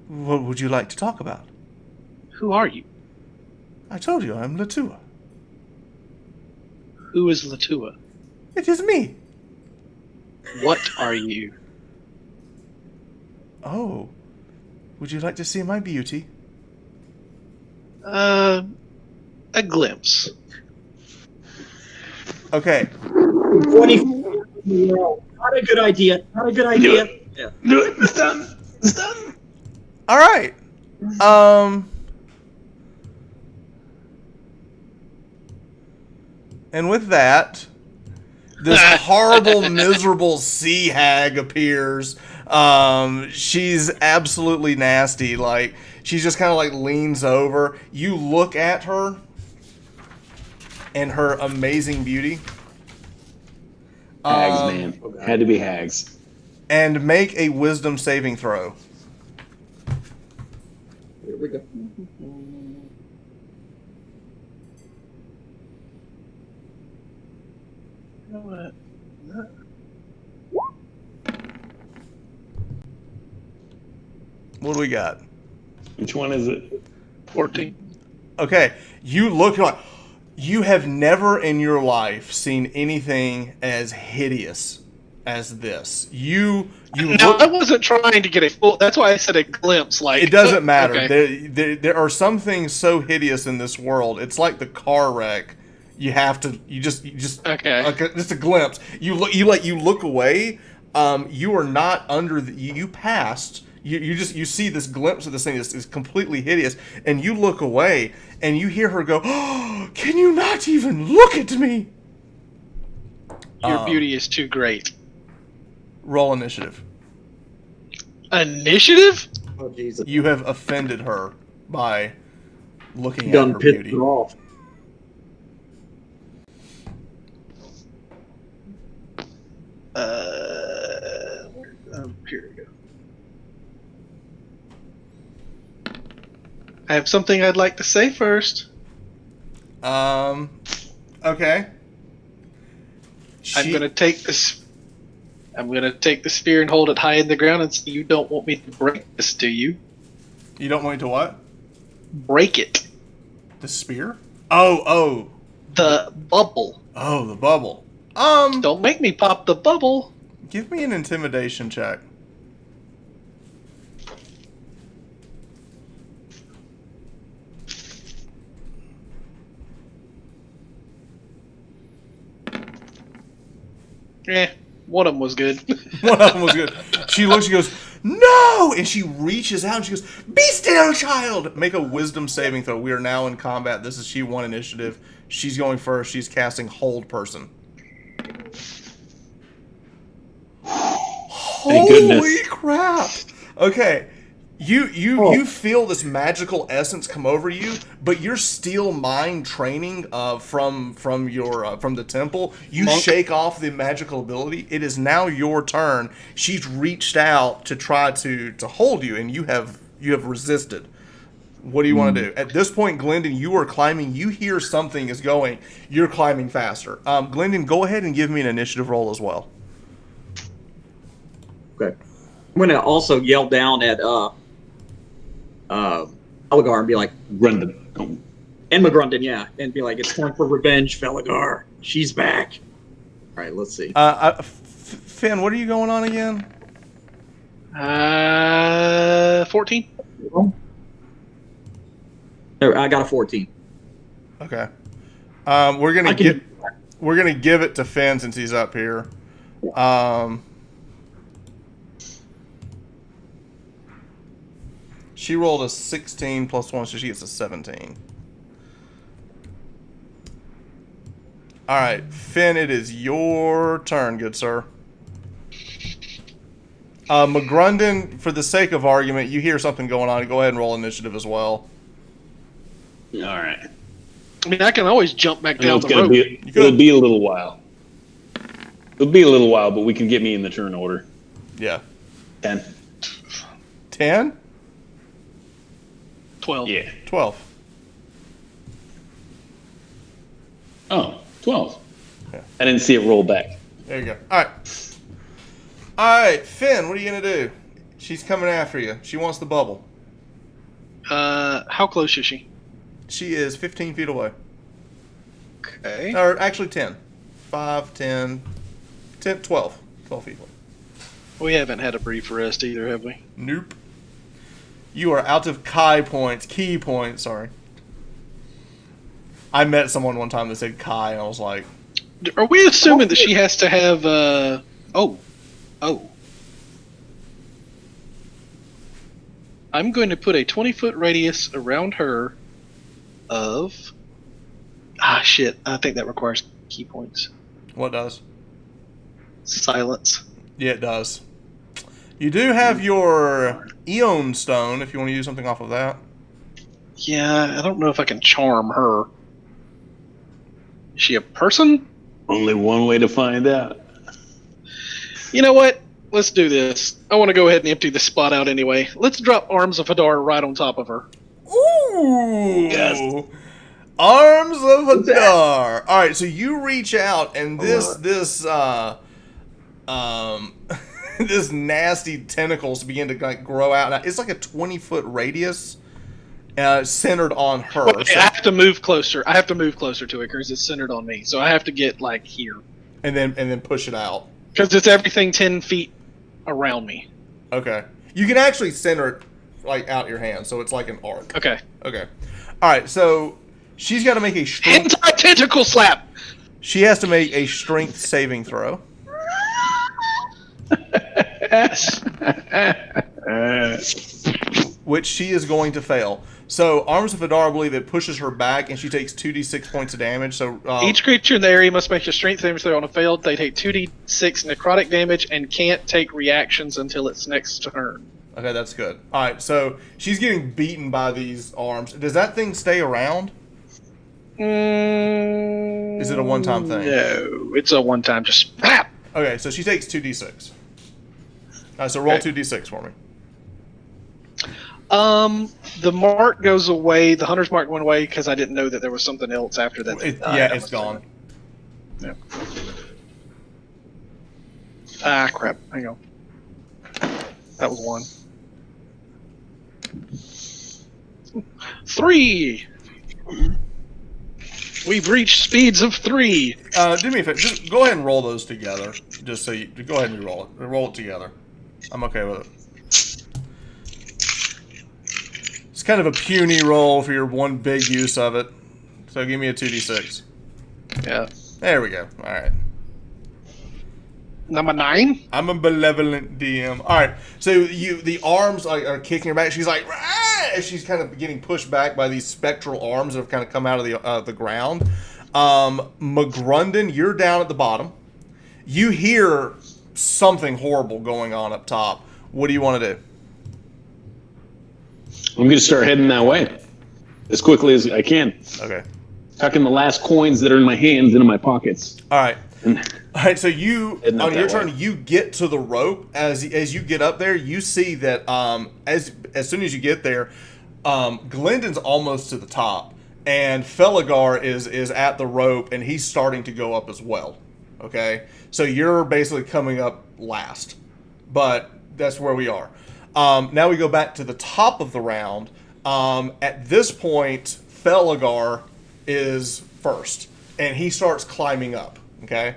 What would you like to talk about? Who are you? I told you I'm Latua. Who is Latua? It is me. What are you? Oh, would you like to see my beauty? A glimpse. Okay. 20. Not a good idea. Not a good idea. Yeah. Do it. It's done. It's done. All right. And with that, this horrible, miserable sea hag appears. She's absolutely nasty. Like, she's just kind of like leans over. You look at her and her amazing beauty. Hags, man. Had to be hags. And make a wisdom saving throw. Here we go. You know what? What do we got? Which one is it? 14. Okay, you look like you have never in your life seen anything as hideous as this. You No, look. I wasn't trying to get a full. That's why I said a glimpse. Like It doesn't matter. Okay. There are some things so hideous in this world. It's like the car wreck. You have to. You just. Okay. Just a glimpse. You look away. You are not under the. You passed. You see this glimpse of this thing is completely hideous, and you look away and you hear her go, "Oh, can you not even look at me?" Your beauty is too great. Roll initiative. Initiative? Oh Jesus! You have offended her by looking at Done her pissed beauty. her off. Here we go. I have something I'd like to say first. Okay. I'm gonna take this. I'm gonna take the spear and hold it high in the ground and say, "You don't want me to break this, do you? You don't want me to what? Break it. The spear? Oh, The bubble. the bubble. Don't make me pop the bubble." Give me an intimidation check. One of them was good. One of them was good. She looks, she goes, "No!" And she reaches out and she goes, "Be still, child!" Make a wisdom saving throw. We are now in combat. This is she won initiative. She's going first. She's casting Hold Person. Thank goodness. Holy crap! Okay. You feel this magical essence come over you, but your steel mind training from the temple, you shake off the magical ability. It is now your turn. She's reached out to try to hold you, and you have resisted. What do you want to do? At this point, Glendon, you are climbing. You hear something is going. You're climbing faster. Glendon, go ahead and give me an initiative roll as well. Okay. I'm gonna also yell down at Felgar and be like, Grundon. and McGrundon, yeah, and be like, "It's time for revenge, Felgar. She's back." All right, let's see. Finn, what are you going on again? 14. There, I got a 14. Okay. We're gonna I can- give it to Finn since he's up here. She rolled a 16 plus 1, so she gets a 17. All right, Finn, it is your turn, good sir. McGrundon, for the sake of argument, you hear something going on. Go ahead and roll initiative as well. All right. I mean, I can always jump back I know down it's the gonna road. be. It'll be a little while. It'll be a little while, but we can get me in the turn order. Yeah. 10. 10? 12. Yeah. 12. Oh, 12. Yeah. I didn't see it roll back. There you go. All right. All right, Finn, what are you going to do? She's coming after you. She wants the bubble. How close is she? She is 15 feet away. Okay. Or actually 10. 5, 10, 12. 12 feet away. We haven't had a brief rest either, have we? Nope. You are out of key points, sorry. I met someone one time that said Kai, and I was like, Are we assuming that she has to have, Oh. I'm going to put a 20-foot radius around her of... shit. I think that requires key points. what does? Silence. Yeah, it does. You do have your Eon Stone, if you want to use something off of that. Yeah, I don't know if I can charm her. Is she a person? Only one way to find out. You know what? Let's do this. I want to go ahead and empty the spot out anyway. Let's drop Arms of Hadar right on top of her. Ooh! Yes. Arms of Hadar. All right, so you reach out, and this this nasty tentacles begin to like grow out. Now, it's like a 20-foot radius, centered on her. Okay, I have to move closer. I have to move closer to it because it's centered on me. So I have to get like here and then push it out. because it's everything 10 feet around me. Okay, you can actually center it like out your hand, so it's like an arc. Okay. Okay. All right, so she's got to make a strength. Anti-tentacle slap. She has to make a strength saving throw. Yes. which she is going to fail. So Arms of Hadar, I believe it pushes her back, and she takes 2d6 points of damage. So Each creature in the area must make a strength saving throw on a failed. They take 2d6 necrotic damage and can't take reactions until its next turn. Okay, that's good. All right, so she's getting beaten by these arms. Does that thing stay around? Is it a one-time thing? No, it's a one-time. Just Okay, so she takes 2d6. All right, so roll Okay. 2d6 for me. The mark goes away. The hunter's mark went away because I didn't know that there was something else after that. Yeah, it's gone. Yeah. Ah, crap. Hang on. That was 1. 3. We've reached speeds of 3. Do me a favor. Just go ahead and roll those together. Just so you go ahead and roll it. Roll it together. I'm okay with it. It's kind of a puny roll for your one big use of it. So give me a 2d6. Yeah. There we go. All right. Number 9. I'm a benevolent DM. All right. So the arms are kicking her back. She's like, "Rah!" She's kind of getting pushed back by these spectral arms that have kind of come out of the ground. McGrunden, you're down at the bottom. You hear something horrible going on up top. What do you want to do? I'm going to start heading that way as quickly as I can. Okay. Tucking the last coins that are in my hands into my pockets. All right. All right, so you Heading up on your that turn, way. you get to the rope. As you get up there, you see that as soon as you get there, Glendon's almost to the top, and Felgar is at the rope, and he's starting to go up as well. Okay, so you're basically coming up last, but that's where we are. Now we go back to the top of the round. At this point, Felgar is first, and he starts climbing up. Okay.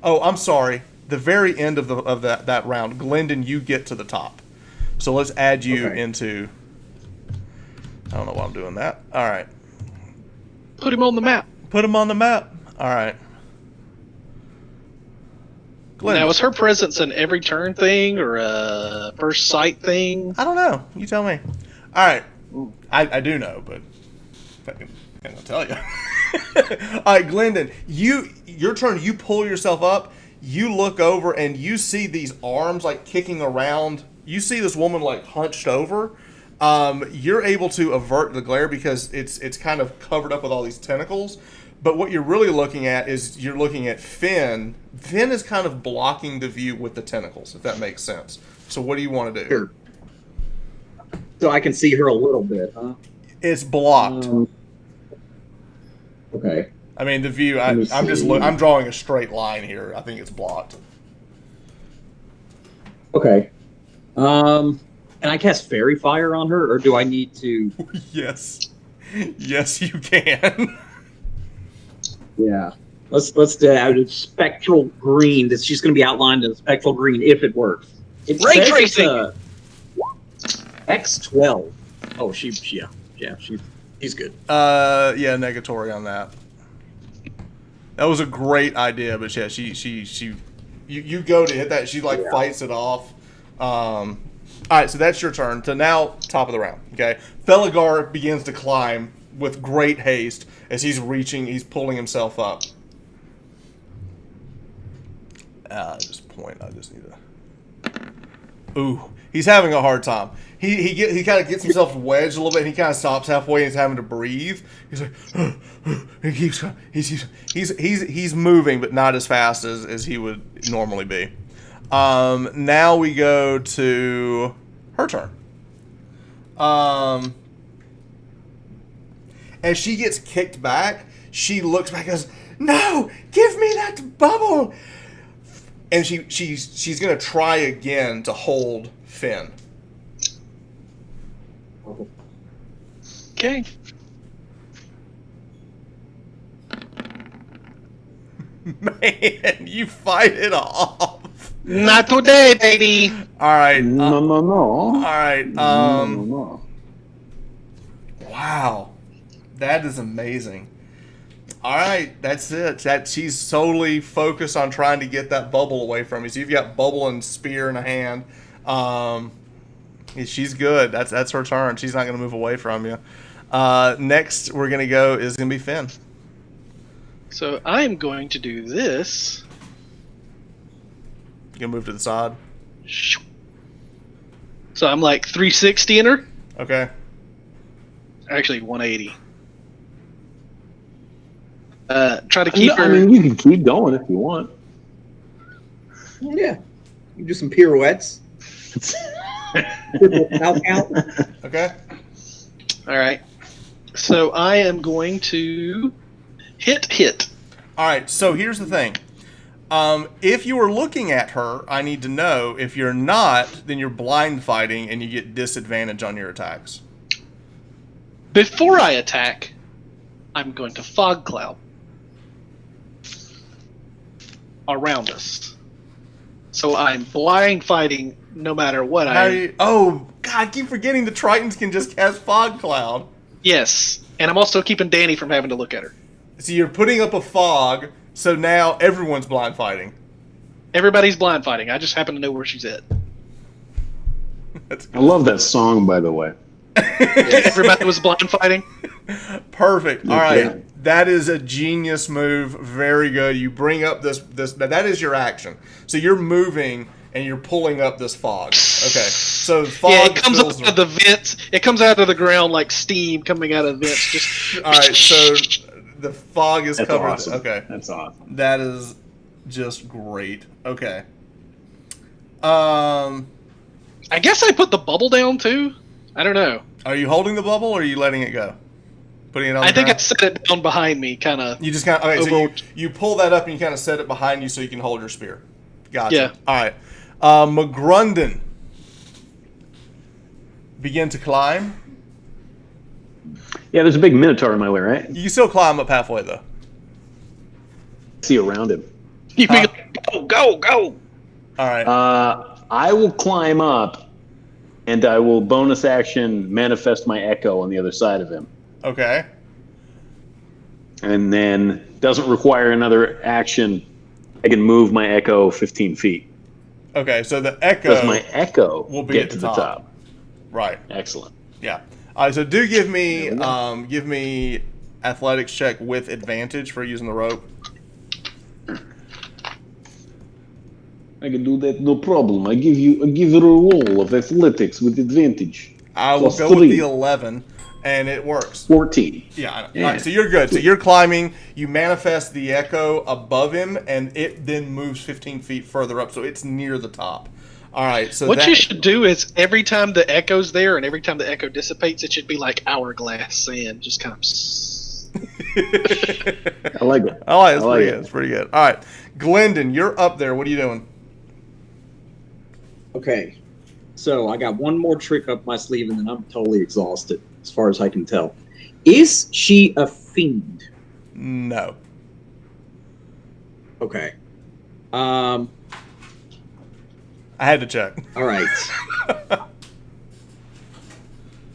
Oh, I'm sorry. The very end of that round, Glendon, you get to the top. So let's add you Okay. into. I don't know why I'm doing that. All right. Put him on the map. Put him on the map. All right. Glendon. Now, is her presence an every turn thing or a first sight thing? I don't know. You tell me. All right. I do know, but I can't tell you. All right, Glendon, your turn. You pull yourself up. You look over and you see these arms like kicking around. You see this woman like hunched over. You're able to avert the glare because it's kind of covered up with all these tentacles. But what you're really looking at is you're looking at Finn. Finn is kind of blocking the view with the tentacles, if that makes sense. So what do you want to do? Sure. So I can see her a little bit, huh? It's blocked. Okay. I mean, the view. Let me I'm just. see. I'm drawing a straight line here. I think it's blocked. Okay. Can I cast Fairy Fire on her, or do I need to? Yes, yes, you can. Yeah. Let's do a spectral green. That she's going to be outlined in spectral green if it works. It Ray says tracing! it's X12. Oh, she's good. Yeah, negatory on that. That was a great idea, but yeah, you go to hit that, she like fights it off. All right, so that's your turn. So now, top of the round. Okay, Felgar begins to climb with great haste as he's pulling himself up. At this point, I just need to. Ooh, he's having a hard time. He kind of gets himself wedged a little bit, and he kind of stops halfway and he's having to breathe. He's like, he's moving, but not as fast as he would normally be. Now we go to her turn. As she gets kicked back, she looks back and goes, "No, give me that bubble!" And she's gonna try again to hold Finn. Okay. Man, you fight it off. Not today, baby. All right. No. All right. No. Wow, that is amazing. All right, that's it. She's solely focused on trying to get that bubble away from you. So you've got bubble and spear in a hand. She's good. That's her turn. She's not going to move away from you. Next, we're going to go is going to be Finn. So I am going to do this. You going to move to the side? So I'm like 360 in her. Okay. Actually, 180. Try to keep her. I mean, you can keep going if you want. Yeah. You do some pirouettes. Out. Okay. All right. So I am going to hit. All right. So here's the thing. If you are looking at her, I need to know. If you're not, then you're blind fighting and you get disadvantage on your attacks. Before I attack, I'm going to fog cloud around us. So I'm blind fighting no matter what. Oh, God, I keep forgetting the Tritons can just cast Fog Cloud. Yes. And I'm also keeping Danny from having to look at her. So you're putting up a fog, so now everyone's blind fighting. Everybody's blind fighting. I just happen to know where she's at. I love that song, by the way. Everybody was blind fighting. Perfect. All right. Yeah. That is a genius move. Very good. You bring up this that is your action. So you're moving and you're pulling up this fog. Okay. So fog Yeah, it comes fills out of the vents. It comes out of the ground like steam coming out of the vents. Just all right. So the fog is That's covered. awesome. Okay. That's awesome. That is just great. Okay. I guess I put the bubble down too. I don't know. Are you holding the bubble or are you letting it go? Putting it on the I think I ground? set it down behind me, kind of. You just kind of, okay, so Over- you pull that up and you kind of set it behind you so you can hold your spear. Gotcha. Yeah. All right. McGrunden. Begin to climb. Yeah, there's a big minotaur in my way, right? You can still climb up halfway, though. See around him. You Huh? go. All right. I will climb up, and I will bonus action manifest my echo on the other side of him. Okay. And then doesn't require another action. I can move my echo 15 feet. Okay, so the echo. Does my echo will be get at to the the top. top? Right. Excellent. Yeah. All right, so do give me athletics check with advantage for using the rope. I can do that, no problem. I give you a roll of athletics with advantage. I will Plus go with 3. the 11, and it works. 14. Yeah, I know. Yeah. All right, so you're good. So you're climbing, you manifest the echo above him, and it then moves 15 feet further up, so it's near the top. All right, so What you should do is every time the echo's there and every time the echo dissipates, it should be like hourglass sand, just kind of. I like it. I like it. It's I like pretty it. good. It's pretty good. All right, Glendon, you're up there. What are you doing? Okay. So I got one more trick up my sleeve, and then I'm totally exhausted, as far as I can tell. Is she a fiend? No. Okay. I had to check. All right.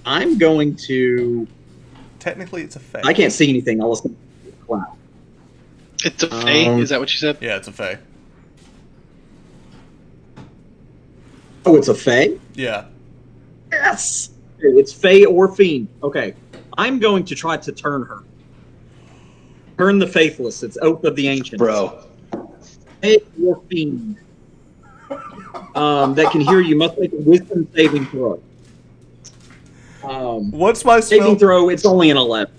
I'm going to. Technically, it's a fake. I can't see anything. I'll listen to the cloud. It's a fey. Is that what you said? Yeah, it's a fey. Oh, it's a fae? Yeah. Yes! It's fae or fiend. Okay. I'm going to try to turn her. Turn the faithless. It's Oath of the Ancients. Bro. Fae or fiend. That can hear you must make a wisdom saving throw. What's my spell? Saving throw, it's only an 11.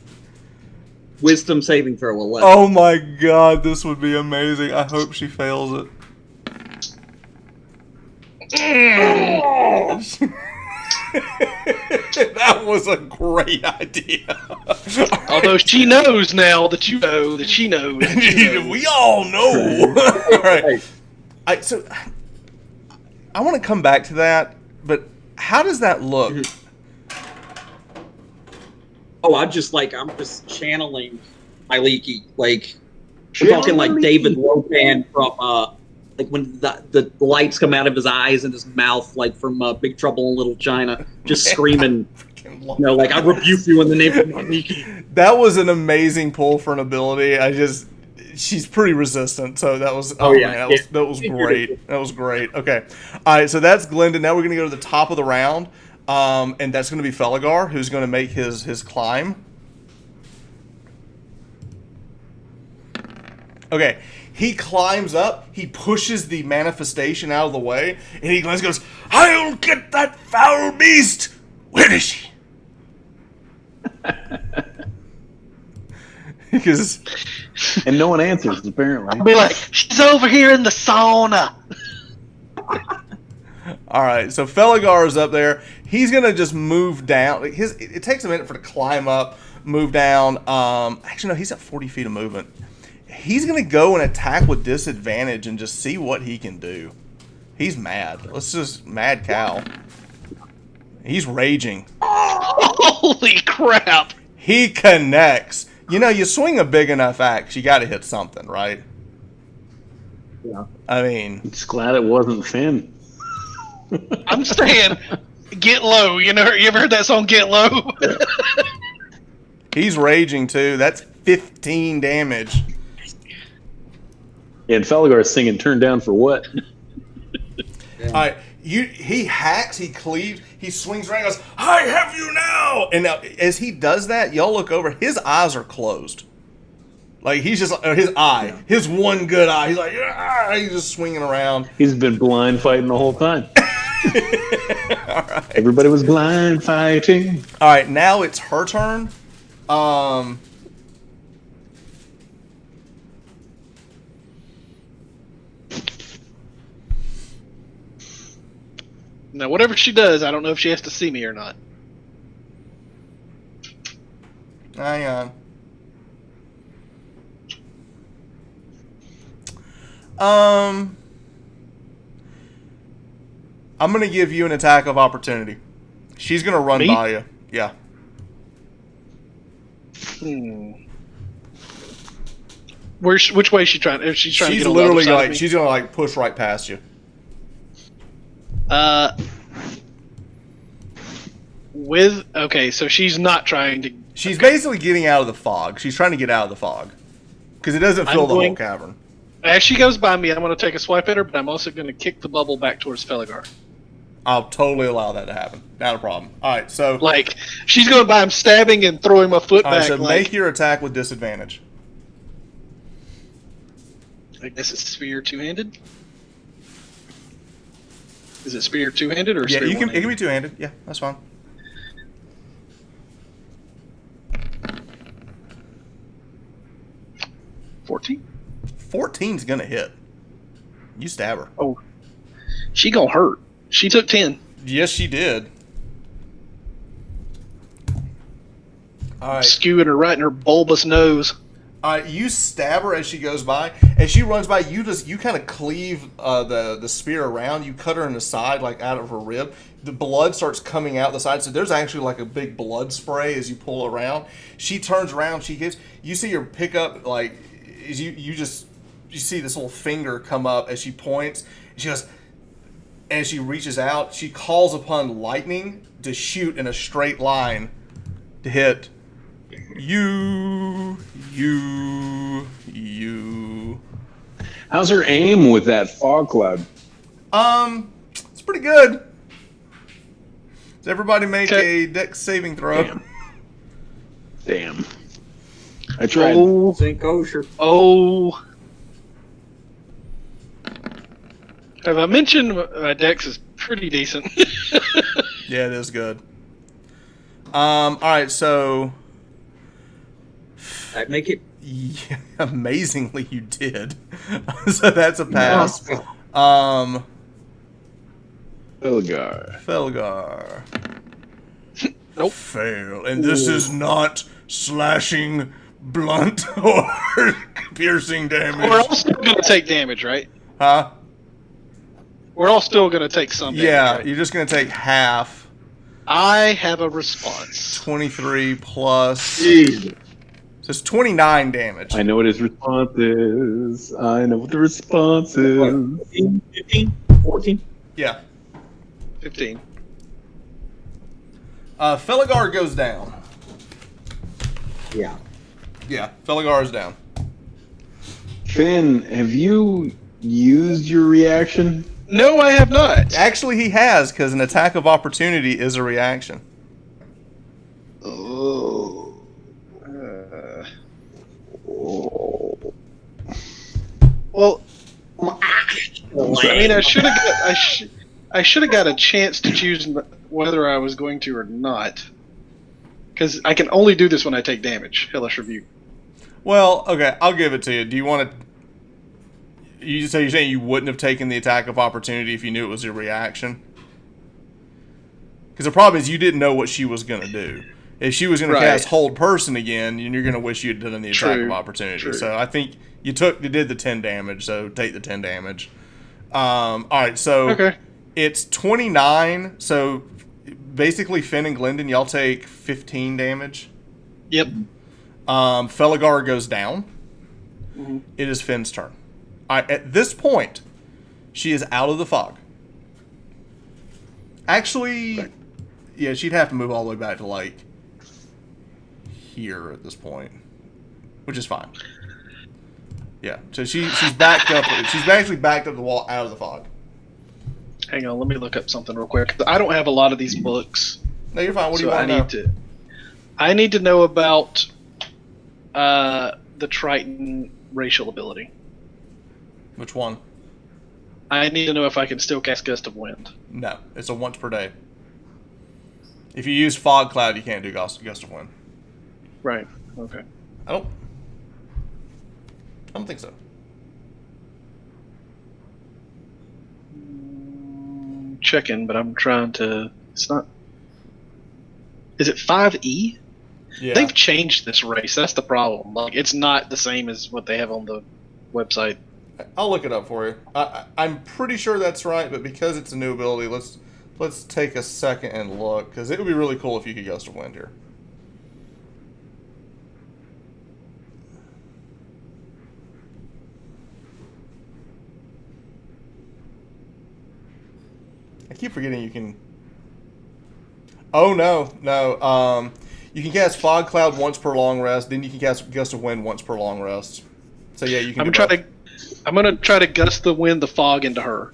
Wisdom saving throw, 11. Oh my god, this would be amazing. I hope she fails it. That was a great idea. Although she knows now that you know that she knows. That you know. We all know. All right. So I want to come back to that, but how does that look? Oh, I'm just channeling my leaky. Like, we're talking like David Lopan from, like when the lights come out of his eyes and his mouth, like from Big Trouble in Little China, just screaming, like, I rebuke you in the name of my leaky. That was an amazing pull for an ability. She's pretty resistant, so that was that was great. That was great. Okay, all right. So that's Glendon. Now we're gonna go to the top of the round. And that's going to be Felgar, who's going to make his climb. Okay, he climbs up, he pushes the manifestation out of the way, and he goes, "I'll get that foul beast! Where is she?" Because And no one answers, apparently. I'll be like, she's over here in the sauna. all right, so Felgar is up there. He's gonna just move down. Like it takes a minute for to climb up, move down. Actually, no, he's at 40 feet of movement. He's gonna go and attack with disadvantage and just see what he can do. He's mad. Let's just mad cow. He's raging. Holy crap! He connects. You know, you swing a big enough axe, you got to hit something, right? Yeah. I mean, Just glad it wasn't Finn. I'm saying, get low. You ever heard that song, Get Low? he's raging too. That's 15 damage. And Felgar's singing "Turn Down for What?" All right, he hacks, he cleaves, he swings around, and goes, "I have you now!" And now, as he does that, y'all look over. His eyes are closed. Like he's just his one good eye. He's like, "Ah!" He's just swinging around. He's been blind fighting the whole time. All right. Everybody was blind fighting. All right, now it's her turn. Now, whatever she does, I don't know if she has to see me or not. Hang on. I'm gonna give you an attack of opportunity. She's gonna run Me? by you. Yeah. Which way is she trying? If she's trying to She's get on the other literally side of like me? she's gonna like push right past you. Okay, so she's not trying to. She's basically getting out of the fog. She's trying to get out of the fog because it doesn't fill I'm the whole going- cavern. As she goes by me, I'm going to take a swipe at her, but I'm also going to kick the bubble back towards Felgar. I'll totally allow that to happen. Not a problem. All right, so Like, she's going by, I'm stabbing and throwing my foot all right, back. so like, make your attack with disadvantage. I guess it's spear two-handed? Is it spear two-handed or Yeah, spear you can. It one-handed? can be two-handed. Yeah, that's fine. $14? 14's gonna hit. You stab her. Oh. She gonna hurt. She took 10. Yes, she did. All right. Skewing her right in her bulbous nose. You stab her as she goes by. As she runs by, you kind of cleave the spear around. You cut her in the side, like out of her rib. The blood starts coming out the side. So there's actually like a big blood spray as you pull around. She turns around. You see her pick up like you see this little finger come up as she points. She goes, as she reaches out, she calls upon lightning to shoot in a straight line to hit you. How's her aim with that fog cloud? It's pretty good. Does everybody make Okay. a dex saving throw? Damn. I tried. Oh, St. Kosher. oh. Have I mentioned my dex is pretty decent? Yeah, it is good. All right, so I make it. yeah, amazingly you did. So that's a pass. Felgar. Nope. Fail. And this is not slashing, blunt, or piercing We're damage. all still going to take damage, right? Huh? We're all still going to take some damage. Yeah, right? you're just going to take half. I have a response. 23 plus. Jesus. So it's 29 damage. I know what his response is. I know what the response is. 15, 15, 14. Yeah. 15. Felgar goes down. Yeah. Yeah, Felgar is down. Finn, have you used your reaction? No, I have not. Actually, he has, because an attack of opportunity is a reaction. Oh. Well, I mean, I should have got I should have got a chance to choose whether I was going to or not, because I can only do this when I take damage. Hellish Rebuke. Well, okay, I'll give it to you. Do you want to? You're saying you wouldn't have taken the attack of opportunity if you knew it was a reaction? Because the problem is you didn't know what she was going to do. If she was going to cast Hold Person again, you're going to wish you'd done the attack of opportunity. True. So I think you did the 10 damage. So take the 10 damage. All right, so it's 29. So basically, Finn and Glendon, y'all take 15 damage. Yep. Felgar goes down. Mm-hmm. It is Finn's turn. At this point, she is out of the fog. Actually, yeah, she'd have to move all the way back to like here at this point, which is fine. Yeah, so she's backed up. She's actually backed up the wall out of the fog. Hang on, let me look up something real quick. I don't have a lot of these books. No, you're fine. What do so you want to know? I need to know about the Triton racial ability. Which one? I need to know if I can still cast Gust of Wind. No, it's a once per day. If you use Fog Cloud, you can't do Gust of Wind. Right. Okay. I don't think so. Checking, but I'm trying to. It's not. Is it 5e? Yeah. They've changed this race. That's the problem. Like, it's not the same as what they have on the website. I'll look it up for you. I'm pretty sure that's right, but because it's a new ability, let's take a second and look, because it would be really cool if you could Gust of Wind here. I keep forgetting you can. Oh no. You can cast Fog Cloud once per long rest. Then you can cast Gust of Wind once per long rest. So yeah, you can. I'm gonna try to Gust the Wind, the fog into her,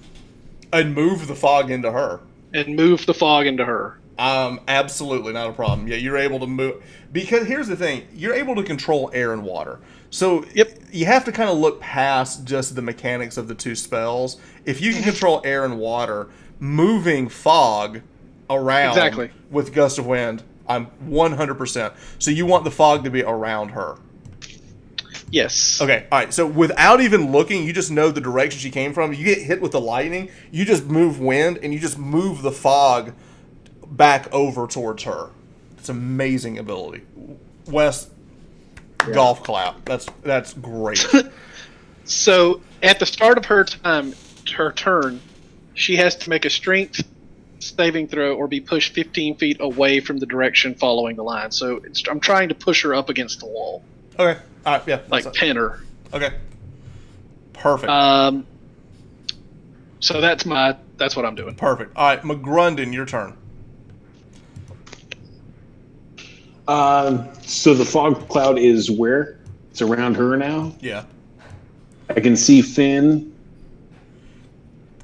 and move the fog into her. And move the fog into her. Absolutely not a problem. Yeah, you're able to move, because here's the thing: you're able to control air and water. So you have to kind of look past just the mechanics of the two spells. If you can control air and water, moving fog around with Gust of Wind, I'm 100%. So you want the fog to be around her. Yes. Okay, all right. So without even looking, you just know the direction she came from. You get hit with the lightning, you just move wind, and you just move the fog back over towards her. It's an amazing ability. Wes, golf clap. That's great. So at the start of her turn, she has to make a strength saving throw or be pushed 15 feet away from the direction following the line. So I'm trying to push her up against the wall. Okay. All right. Yeah. Like pin her. Okay. Perfect. So that's what I'm doing. Perfect. All right, McGrundon, your turn. So the fog cloud is where? It's around her now? Yeah. I can see Finn.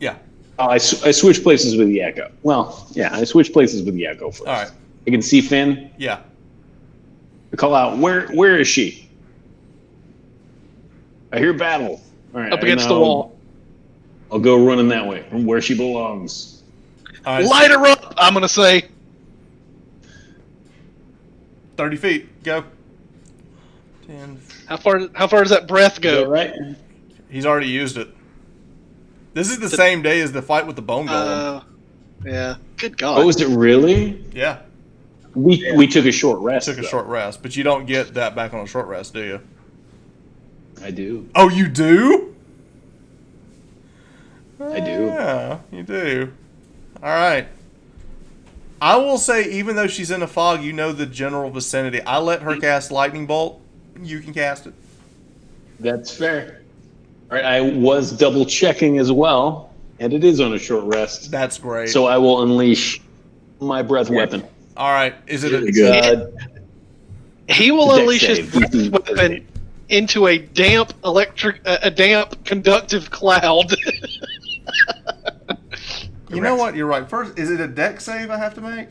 Yeah. I switch places with the Echo. Well, yeah, I switch places with the Echo first. All right. I can see Finn. Yeah. I call out, where is she? I hear battle. All right, up against the wall. I'll go running that way, from where she belongs. All right, Light her up, I'm going to say. 30 feet. Go. 10. How far does that breath go? All right. He's already used it. This is the same day as the fight with the bone golem. Yeah. Good God. Oh, is it really? Yeah. We took a short rest. Took a short rest, but you don't get that back on a short rest, do you? I do. Oh, you do? I do. Yeah, you do. All right. I will say, even though she's in a fog, you know the general vicinity. I let her cast Lightning Bolt. You can cast it. That's fair. All right, I was double checking as well, and it is on a short rest. That's great. So I will unleash my weapon. All right. Is it a Good. He will Dex unleash his save. breath weapon into a damp conductive cloud. You know what? You're right. First, is it a deck save I have to make?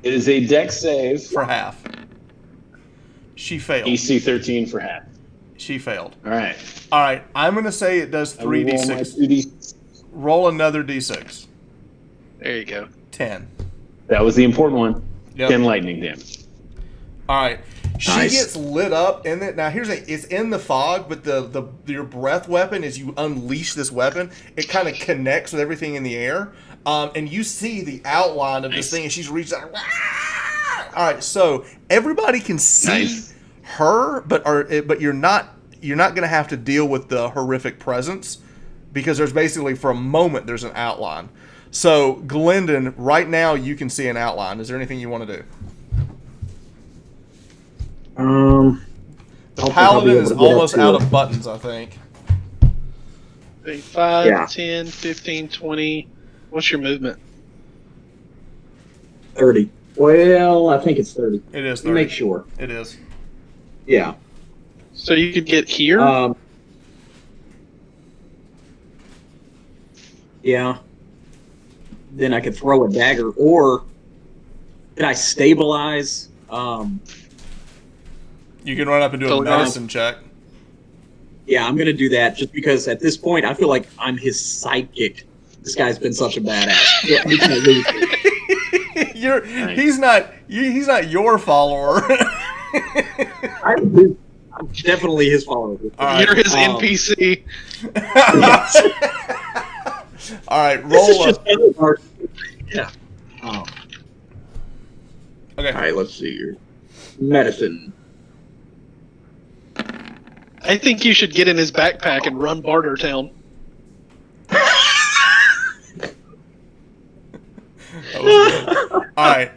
It is a deck save. For half. She failed. EC 13 for half. She failed. All right. All right. I'm going to say it does I will roll my 3d6. 2D. Roll another d6. There you go. 10. That was the important one. Yep. 10 lightning damage. All right. She Nice. gets lit up in it. Now here's it's in the fog, but your breath weapon, as you unleash this weapon, it kind of connects with everything in the air, and you see the outline of this thing, and she's reached out. All right, so everybody can see her, but you're not going to have to deal with the horrific presence because there's basically for a moment there's an outline. So Glendon, right now you can see an outline. Is there anything you want to do? The paladin is almost out of buttons, I think. 5, Yeah. 10, 15, 20. What's your movement? 30. Well, I think it's 30. It is Let me 30. make sure. It is. Yeah. So you could get here. Yeah. Then I could throw a dagger, or did I stabilize? You can run up and do a So, medicine check. Yeah, I'm gonna do that just because at this point I feel like I'm his sidekick. This guy's been such a badass. Yeah, we can't lose him. He's not your follower. I'm definitely his follower. All right. You're his NPC. All right, This is roll just up. yeah. Oh. Okay. All right, let's see here. Medicine. I think you should get in his backpack and run Bartertown. That was good. All right.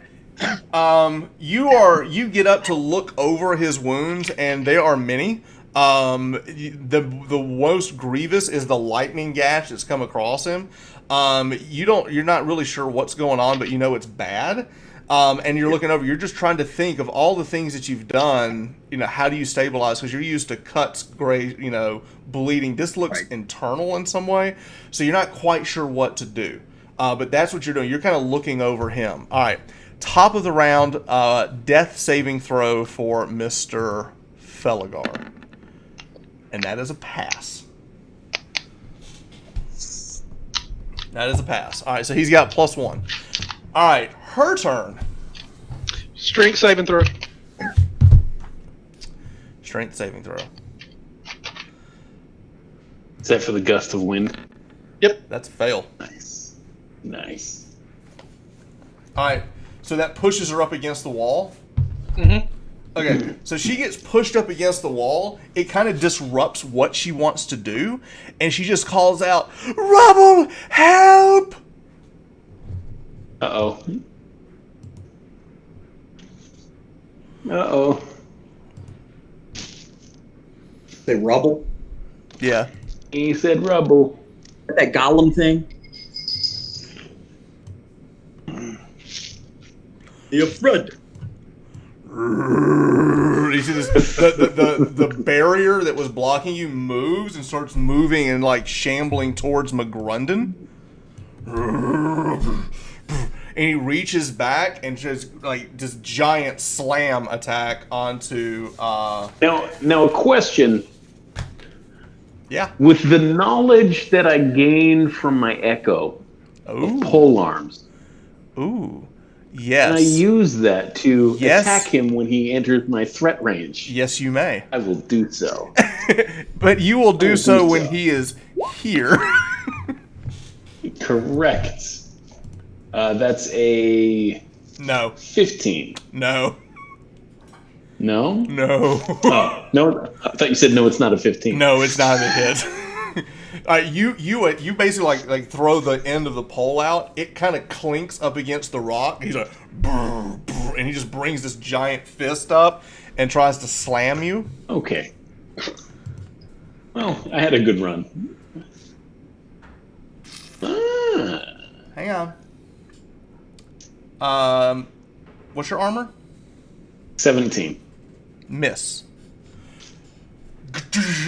You get up to look over his wounds, and there are many. The most grievous is the lightning gash that's come across him. You're not really sure what's going on, but you know it's bad. And you're looking over. You're just trying to think of all the things that you've done. How do you stabilize? Because you're used to cuts, bleeding. This looks internal in some way, so you're not quite sure what to do. But that's what you're doing. You're kind of looking over him. All right. Top of the round, death saving throw for Mr. Felgar. And that is a pass. That is a pass. All right, so he's got +1. All right, her turn. Strength saving throw. Strength saving throw. Is that for the gust of wind? That's a fail. Nice. Nice. All right, so that pushes her up against the wall. Mm-hmm. Okay, so she gets pushed up against the wall. It kind of disrupts what she wants to do, and she just calls out, "Rubble, help!" Uh-oh. Uh-oh. Say rubble. Yeah. He said rubble. That golem thing. The friend. You see this, the barrier that was blocking you moves and starts moving and like shambling towards McGrundon. And he reaches back and just like this giant slam attack onto Now a question. yeah. With the knowledge that I gained from my echo Ooh. of pole arms, Ooh. can Yes. I use that to Yes. attack him when he enters my threat range? Yes, you may. I will do so. But you will do will so do when so. he is here. Correct. That's a No. 15. No. No? No. Oh, no. I thought you said no, it's not a 15. No, it's not a hit. You basically like throw the end of the pole out. It kind of clinks up against the rock. He's like, brr, brr, and he just brings this giant fist up and tries to slam you. Okay. Well, I had a good run. Ah. Hang on. What's your armor? 17. Miss.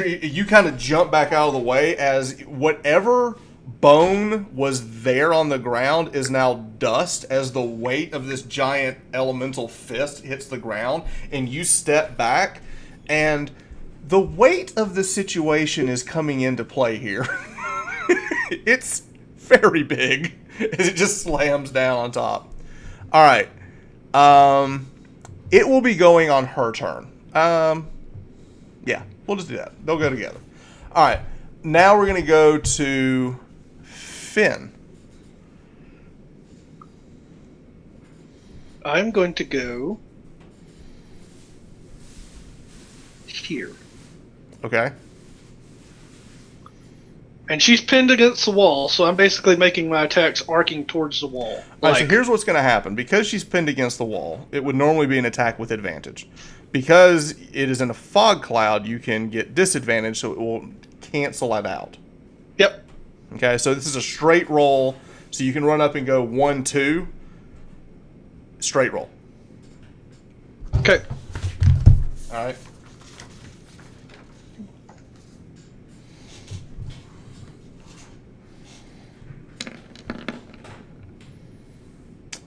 You kind of jump back out of the way as whatever bone was there on the ground is now dust as the weight of this giant elemental fist hits the ground, and you step back, and the weight of the situation is coming into play here. It's very big as it just slams down on top. All right. It will be going on her turn. Yeah, we'll just do that. They'll go together. All right. Now we're going to go to Finn. I'm going to go here. Okay. And she's pinned against the wall, so I'm basically making my attacks arcing towards the wall. All right, so here's what's going to happen. Because she's pinned against the wall, it would normally be an attack with advantage. Because it is in a fog cloud, you can get disadvantage, so it will cancel that out. Yep. Okay, so this is a straight roll, so you can run up and go 1, 2. Straight roll. Okay. All right.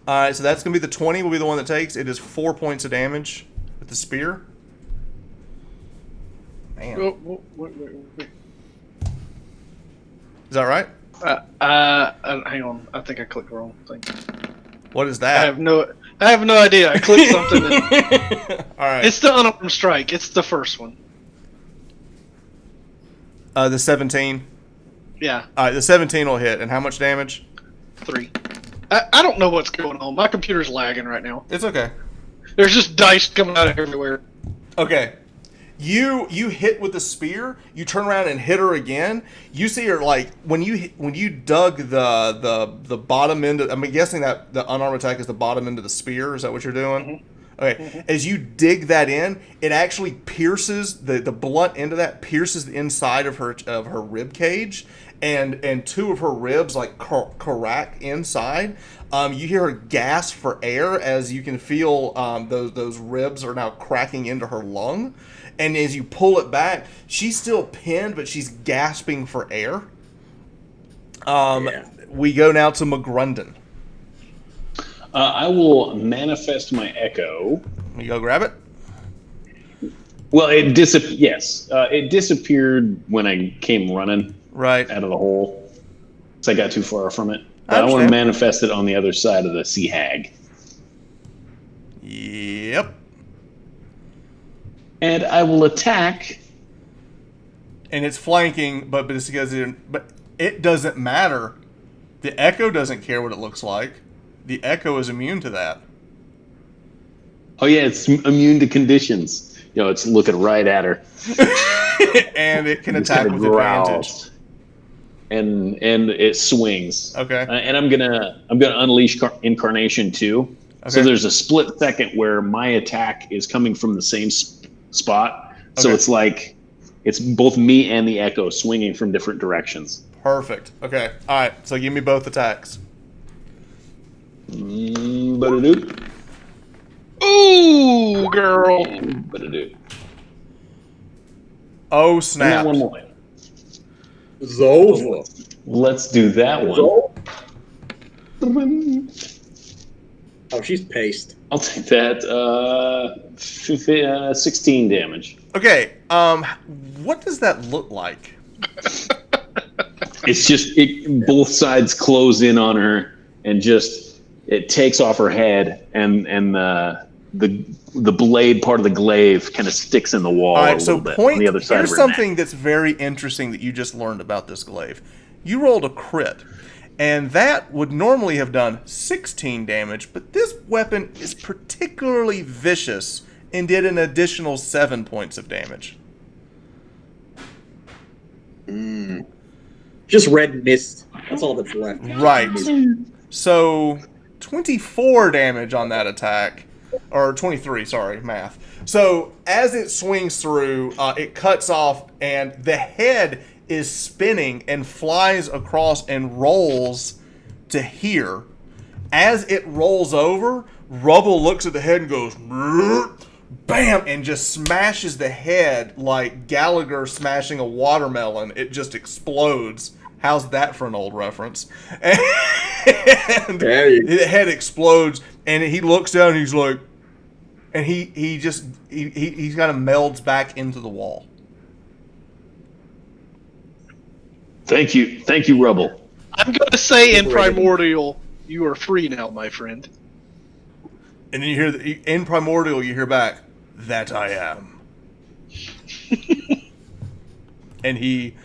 All right, so that's going to be the 20 will be the one that takes. It is 4 points of damage with the spear. Man. Oh, wait. Is that right? Hang on. I think I clicked the wrong thing. What is I that? have no idea. I clicked something. All right. It's the unarmed strike. It's the first one. The 17. Yeah, All right, the 17 will hit. And how much damage? 3. I don't know what's going on. My computer's lagging right now. It's okay. There's just dice coming out of everywhere. Okay. You hit with the spear. You turn around and hit her again. You see her like when you dug the bottom end. I'm guessing that the unarmed attack is the bottom end of the spear. Is that what you're doing? Mm-hmm. Okay. Mm-hmm. As you dig that in, it actually pierces the blunt end of that pierces the inside of her rib cage, and 2 of her ribs like crack inside. You hear her gasp for air as you can feel those ribs are now cracking into her lung. And as you pull it back, she's still pinned, but she's gasping for air. We go now to McGrundon. I will manifest my echo. You go grab it. Well, it disappeared when I came running Right. out of the hole. So I got too far from it. But I want to understand. manifest it on the other side of the sea hag. Yep. And I will attack. And it's flanking, but it's because it doesn't matter. The echo doesn't care what it looks like. The echo is immune to that. Oh yeah, it's immune to conditions. It's looking right at her. And it can Just attack kinda with growls. advantage. And it swings. Okay. And I'm gonna unleash Incarnation too. So Okay. there's a split second where my attack is coming from the same spot. So Okay. it's like it's both me and the echo swinging from different directions. Perfect. Okay. All right. So give me both attacks. Ba-da-doo. Ooh, girl. Ba-da-doo. Oh And snap! that one more. Zova. Let's do that one. Oh, she's paced. I'll take that. 16 damage. Okay. What does that look like? It's just both sides close in on her, and just it takes off her head, and the blade part of the glaive kind of sticks in the wall All a right. So little bit on the other side here's of her something neck. that's very interesting that you just learned about this glaive. You rolled a crit, and that would normally have done 16 damage, but this weapon is particularly vicious and did an additional 7 points of damage. Just red mist. That's all that's left. Right. So 24 damage on that attack, or 23, sorry, math. So as it swings through, it cuts off, and the head is spinning and flies across and rolls to here. As it rolls over, Rubble looks at the head and goes, bam, and just smashes the head like Gallagher smashing a watermelon. It just explodes How's that for an old reference? And Hey. the head explodes, and he looks down, and he's like, and he kind of melds back into the wall. Thank you, Rubble. I'm going to say in Primordial, you are free now, my friend. And then you hear in Primordial, you hear back, "That I am." And he.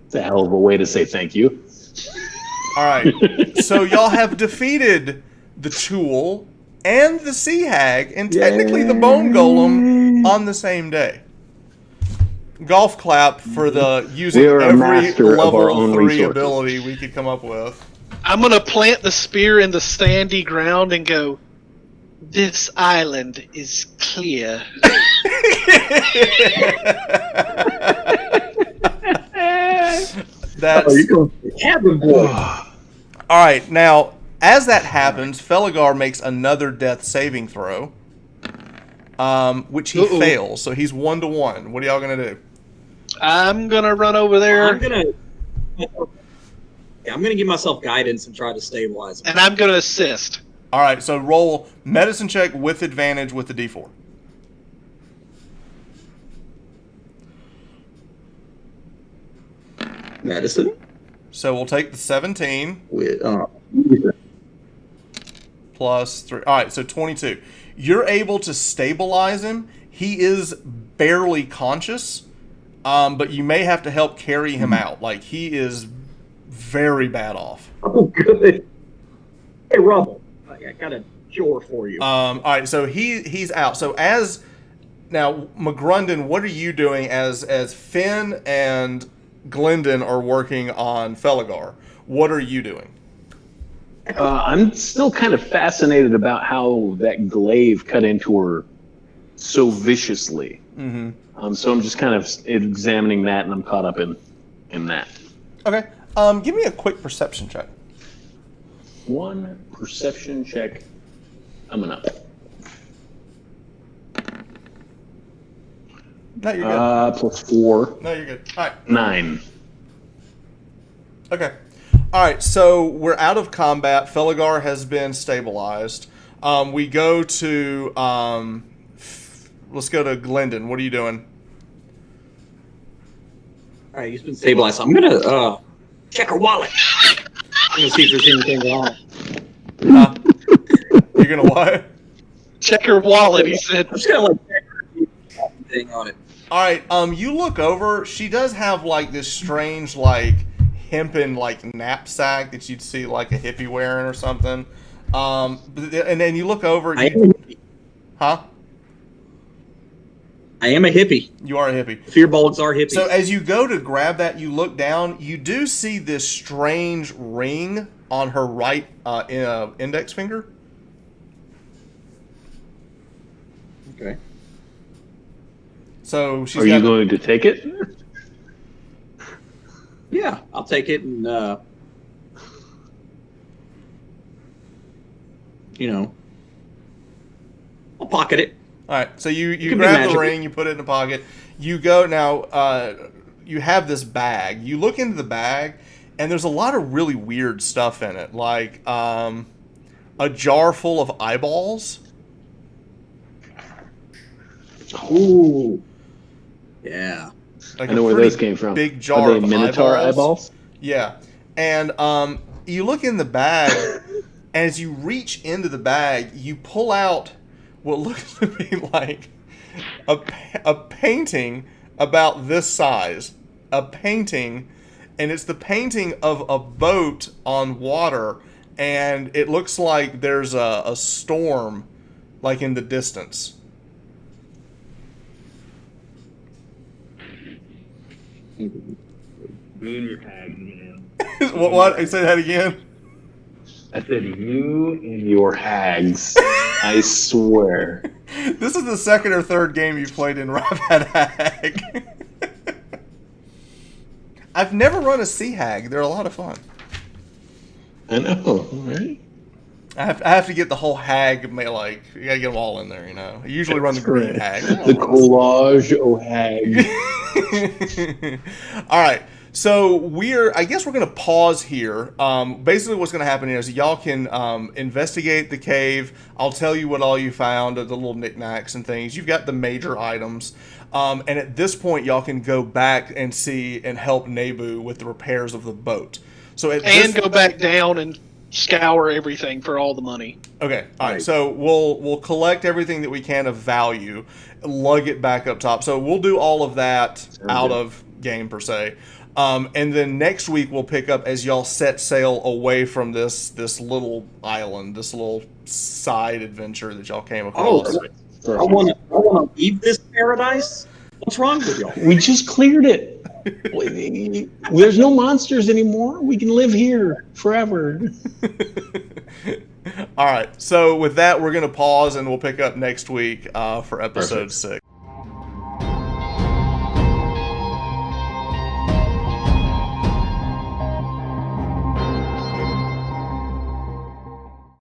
It's a hell of a way to say thank you. All right. So y'all have defeated the Tool and the Sea Hag, and technically the Bone Golem on the same day. Golf clap for the using We are a every master of our level own 3 resources. ability we could come up with. I'm going to plant the spear in the sandy ground and go, this island is clear. That's Oh, you're going to the cabin, boy. all right. Now, as that happens, Felgar makes another death saving throw, which he fails. So he's 1-1. What are y'all gonna do? I'm going to run over there I'm gonna give myself guidance and try to stabilize him. and I'm going to assist. All right. So roll medicine check with advantage with the D4. Medicine So we'll take the 17 with plus 3. All right, so 22. You're able to stabilize him. He is barely conscious, but you may have to help carry him out. Like, he is very bad off. Oh, good. Hey, Rubble, I got a cure for you. All right, so he's out. So as now, McGrunden, what are you doing as Finn and Glendon are working on Felgar? What are you doing? I'm still kind of fascinated about how that glaive cut into her so viciously. Mm-hmm. So I'm just kind of examining that, and I'm caught up in that. Okay. Give me a quick perception check. One perception check coming up. No, you're good. +4, No, you're good. All right. 9. Okay. All right. So we're out of combat. Felgar has been stabilized. We go to let's go to Glendon. What are you doing? All right, he's been stabilized. So I'm gonna check her wallet. I'm gonna see if there's anything wrong. You're gonna what? Check her wallet, he said. I'm just gonna like check anything on it. All right. You look over. She does have like this strange like hempen like knapsack that you'd see like a hippie wearing or something. And then you look over. I am a hippie. Huh? I am a hippie. You are a hippie. Fearbolgs are hippies. So as you go to grab that, you look down. You do see this strange ring on her right index finger. okay. So she's Are you got going to take it? Yeah, I'll take it and I'll pocket it. All right, so you Could be grab the magical. ring, you put it in a pocket. You go now. You have this bag. You look into the bag, and there's a lot of really weird stuff in it, like a jar full of eyeballs. Ooh. Yeah. Like I know a where pretty those came from. Big jar Are they of Minotaur eyeballs? Yeah, and you look in the bag, and as you reach into the bag, you pull out what looks to be like a painting about this size. A painting, and it's the painting of a boat on water, and it looks like there's a storm, like in the distance. You and your hags, man. What? Say that again. I said you and your hags. I swear. This is the second or third game you've played in Rabbit Hag. I've never run a Sea Hag. They're a lot of fun. I know, right? I have to get the whole hag, like, you gotta get them all in there, you know. I usually run the green hag. The collage o hag. All right. So I guess we're going to pause here. Basically what's going to happen here is y'all can investigate the cave. I'll tell you what all you found, the little knickknacks and things. You've got the major items. And at this point, y'all can go back and see and help Nebu with the repairs of the boat. So go back down and scour everything for all the money. Okay, all right. Right. So we'll collect everything that we can of value, lug it back up top. So we'll do all of that out of game per se. And then next week we'll pick up as y'all set sail away from this little island, this little side adventure that y'all came across. I want to leave this paradise. What's wrong with y'all? We just cleared it. There's no monsters anymore. We can live here forever. All right. So with that, we're going to pause and we'll pick up next week for episode 6.